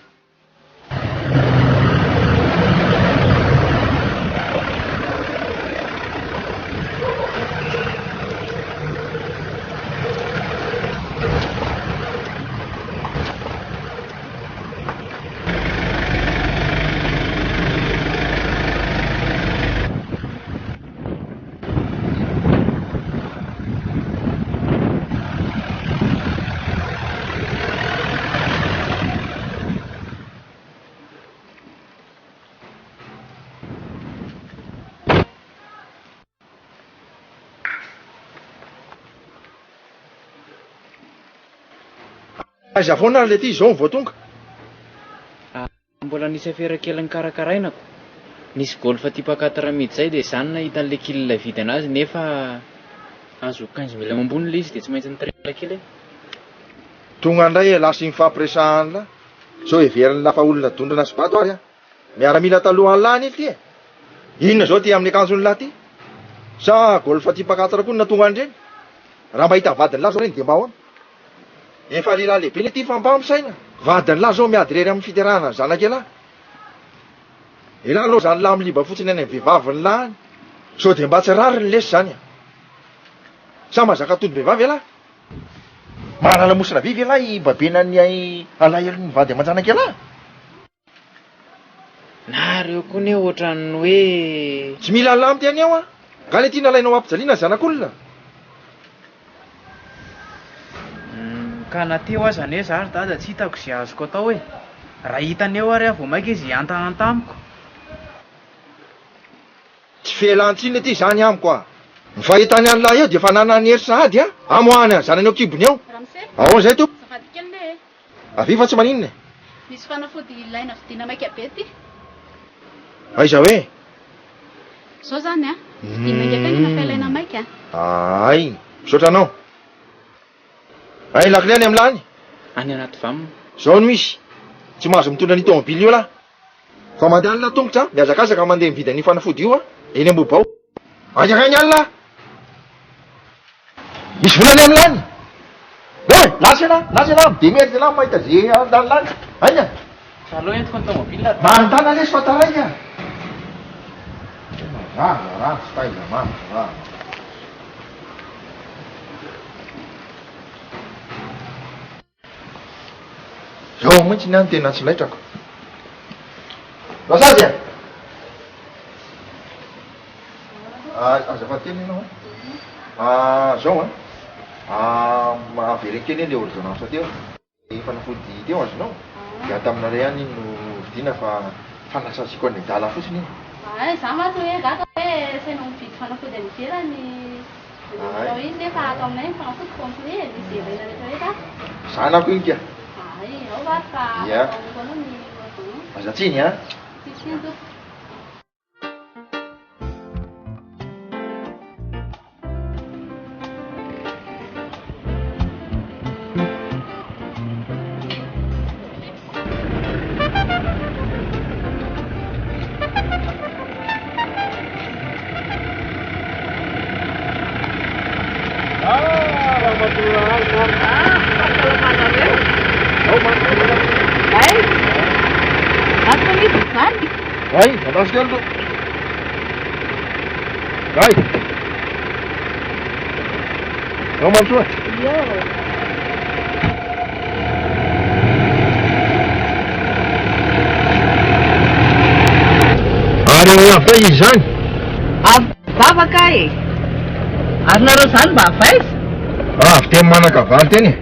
[SPEAKER 6] aiza foana ary le ty zao vao tonga.
[SPEAKER 4] Mbola nisy afera kely nikarakarainako. Nisy golfa type 4 midy zay dia izany nahita an'ilay kililay vidy anazy nefa azo 15 000 ambony ilay izy dia tsy maintsy nitrela kely.
[SPEAKER 6] Tonga indray lasa mifampiresahany la zao heveriny lafa olona dondrana sy vato ary a miaramila taloha an'lany ily ty e. Inona zao ty amin'ny akanjony lahy ty sa golfa type 4 koa natonga andreny raha mahita vadiny lahy zao reny dia mba ahoana. Efa lehilahy lehibe le ty famba misaina vadiny lahy zao miady rery amin'ny fiterahana zanaka elahy. Elahy aloha zany lahy amin'ny liba fotsiny any amin'ny vehivaviny lahy sao dia mba tsy rary ny lesy zany a. Sa mahazaka tody vehivavy elahy manala mosina vivy elahy babenany alahelo ny vady aman-janaka elahy.
[SPEAKER 4] Nareo koa ne ohatrany hoe
[SPEAKER 6] tsy mila lamy ty any ao a ka le tiana alainao ampijaliana zanak'olona.
[SPEAKER 4] Ka nateo aza ne zary dada tsy hitako izay azoko atao hoe raha hitany eo ary vao maika izy antanantamiko.
[SPEAKER 6] Tsy felantsiny ty zany amiko a. Ny fahitany an'lahy eo dia fa nanany hery sahady a amohany zanany eo kibony eo. Ao zay to avy fa tsy maninona
[SPEAKER 11] misy fanafody ilaina vidina maika be ty.
[SPEAKER 6] aiza hoe
[SPEAKER 11] Zao zany a vidina maika tegna fa ilaina maika.
[SPEAKER 6] Ay misaotra anao. Ay lakile any amin'lany
[SPEAKER 4] any anaty vamina
[SPEAKER 6] zao no misy tsy mahazo mitondra ny tomobily io lahy fa mandeha any lahy tongotra miazakazaka mandeha mividy ny fanafody io a eny ambobao azakainy any lahy misy volany amin'lany lasa elahy midemerity lahy mahita ze andany lany aina
[SPEAKER 4] aloha entiko ny tomobile
[SPEAKER 6] manontana lesy fa taraika raha tsy fahaiza raha zao mihitsy ny any tena tsy laitrako. Rasazy azafady kely ianao zao avere kely le ordonnance teo fanafody teo azonao dia taminareo ihany no vidina fa fanasasiko any dala fotsiny iny.
[SPEAKER 11] Za maty hoe gata hoe sainao mividy fanafody any ivelany ao izy nefa ato aminay ny fanafody complet misy ilaina rehetrarehetra.
[SPEAKER 6] Zanako iny kia
[SPEAKER 11] ao vaty fa ataoniko anao ny
[SPEAKER 6] aza tsiny a
[SPEAKER 11] tsitsiny to.
[SPEAKER 6] Vai, alas kely to. Vai. Ao mamsoa. Ary avy izy zany.
[SPEAKER 3] Avavaka e. Ary nareo zany mba avaiza?
[SPEAKER 6] Avy teny manakavaly teny e.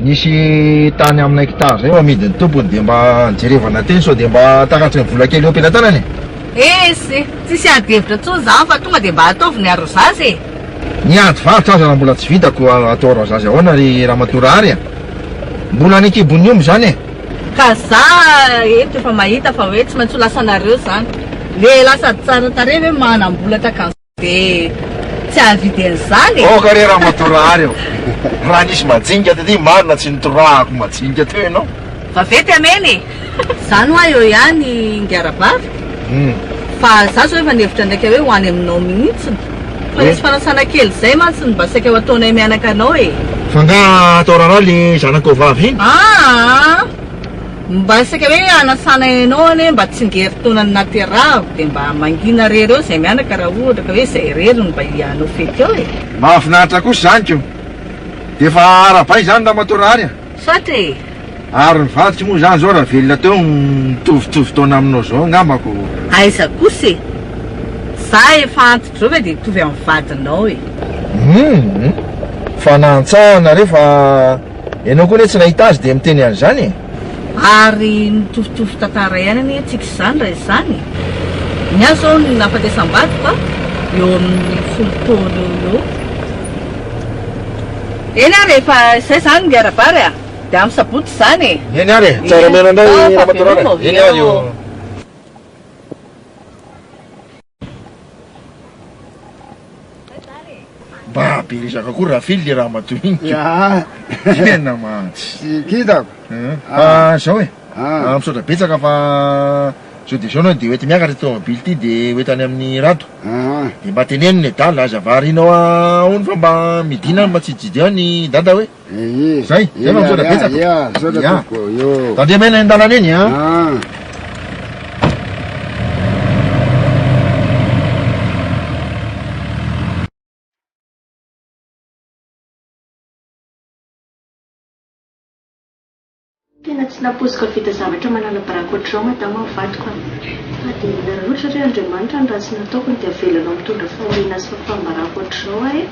[SPEAKER 6] Nisy tany amin'ny hectare zay amidiny tompony dia mba jerevana teny sao dia mba takatsy ny vola kely eo am-pelantanany e.
[SPEAKER 3] Esy tsisy ady hevitra tsony za fa tonga dia mba ataovy ny arozazy e.
[SPEAKER 6] Ny ady varotra aza raha mbola tsy vitako atao arozazy ahoana ry ramatora ary a. Mbola ny akibony io zany e.
[SPEAKER 3] Ka za eto efa mahita fa hoe tsy maintsy ho lasanareo zany. Le lasa tsara tarehy hoe manam-bola takanzo dia tsy ahavidy an'izany e.
[SPEAKER 6] Ka re ramatora ary eo. Raha nisy majinika ty marina tsy nitorahako majinika teo ianao.
[SPEAKER 3] Vavety ameny zany hoa eo ihany ngiarabary fa za zao efa nihevitra ndraika hoe ho any aminao mihitsiny fa nisy fanasana kely zay mantsy ny mba saika ho ataonay mianaka anao e.
[SPEAKER 6] Fa nga atao rahanao le zanako vavy iny
[SPEAKER 3] mba saika hoe anasana ianao ane mba tsy ngery taonany nateravo dia mba mangina rery eo zay mianaka raha ohatra ka hoe zay rery no mba hianao fety eo e.
[SPEAKER 6] Mahafinaritra kosa zany keo dia efa arabay zany ramatora ary a.
[SPEAKER 3] Satre
[SPEAKER 6] ary ny vaditsy moa zany zao raha velona teo mitovitovy taona aminao zao ngambako.
[SPEAKER 3] Aiza kosa e. Za efa antitra zao fa dia mitovy amin'ny vadinao e.
[SPEAKER 6] Fa nantsahana rehefa ianao koa ne tsy nahita azy dia miteny an'izany e.
[SPEAKER 3] Ary mitovitovy tantara ihany anie tsika izany raha izany. Ny azy zao ny nafatesam-bady fa eo amin'ny 10 taona eo. Eny ary efa izay zany miarabary a. dia amin'ny sabotsy zany e.
[SPEAKER 6] Eny ary tsara mena indray ramatorana eny ary io mba be resaka koa raha fily le raha mato igny tena matsy
[SPEAKER 12] kitako
[SPEAKER 6] zao e misaotra betsaka fa zao de zao anao de oety miakatra tomobily ty de oetany amin'ny rato de mba teneniny e dala aza varinao aony fa mba midina mba tsy jidy ao ny dada hoe zay zay fa misaotra betsaka tandremena an-dalana eny a
[SPEAKER 9] tena tsy naposika vita zavatra manala barakoatrao madama vadiko fa dia mila loatra re Andriamanitra ny raha tsy nataoko dia avelanao mitondra fahoriana sy fafambarako ohatr'izao ahy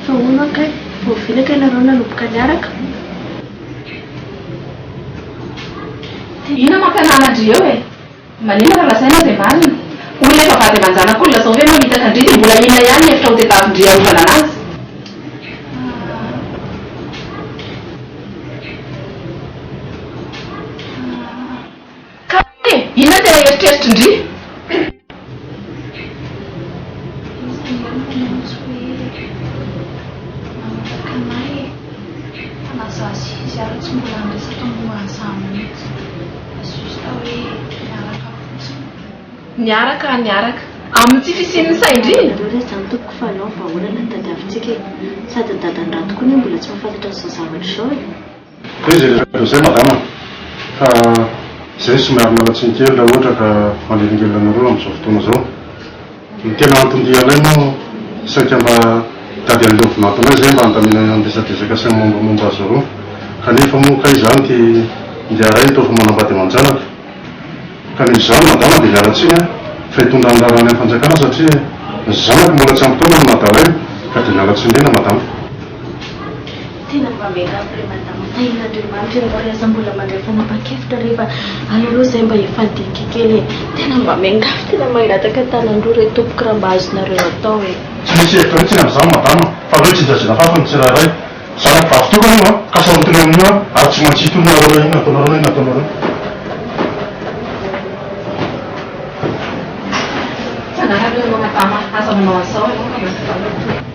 [SPEAKER 9] fa hono akay voavilaka ianareo nanomboka niaraka
[SPEAKER 8] ina mampianana andry eo e manina raha lasaina zay marina olona efa vady aman-janako olona zao hoe mamitaka andry dia mbola inona ihany efitra ho tetavindry arovana anazy ina tena eritreritrindry niaraka amin'ny tsy fisin'ny saindry
[SPEAKER 9] zany tokoko fa anao vaholana ny tadiavintsika sady ny dadandrato koa ny mbola tsy mahafantatra an'izao zavatra zao e
[SPEAKER 19] zay madama fa zay somary malatsiny kely raha ohatra ka manelingelinareo amin'izao fotoana zao ny tena antondialay moa saika mba tady an'leo vinatonay zay mba andamina andesadesaka sy mombamomba azy zareo kanefa moa kay zany ty ndiaray tao fa manambady aman-janaka kanizany madama dia miaratsiny fa hitondra andarany amin'ny fanjakana satria zanako mbola tsy ampytaona no madalay ka dia mialatsiny rena madama
[SPEAKER 9] tena mba megapre madama tahin'Andriamanitra ianao rehefa mbola mandray fanapa-kevitra rehefa alealoha zay mba ifandiniky kely tena mba mengafy tena mangataka tanandroa re tompoka raha mba azonareo atao e
[SPEAKER 19] tsy misy hevitra mihitsy amin'izany madama fa aleo tsy jajina fafa ny tsirairay zanako vavy toko anio ka sarotiny amin'io ary tsy mantsito nareo iny ataonareo iny ataonareo
[SPEAKER 8] sanarareo anao madama aza manao an'izao ianao ka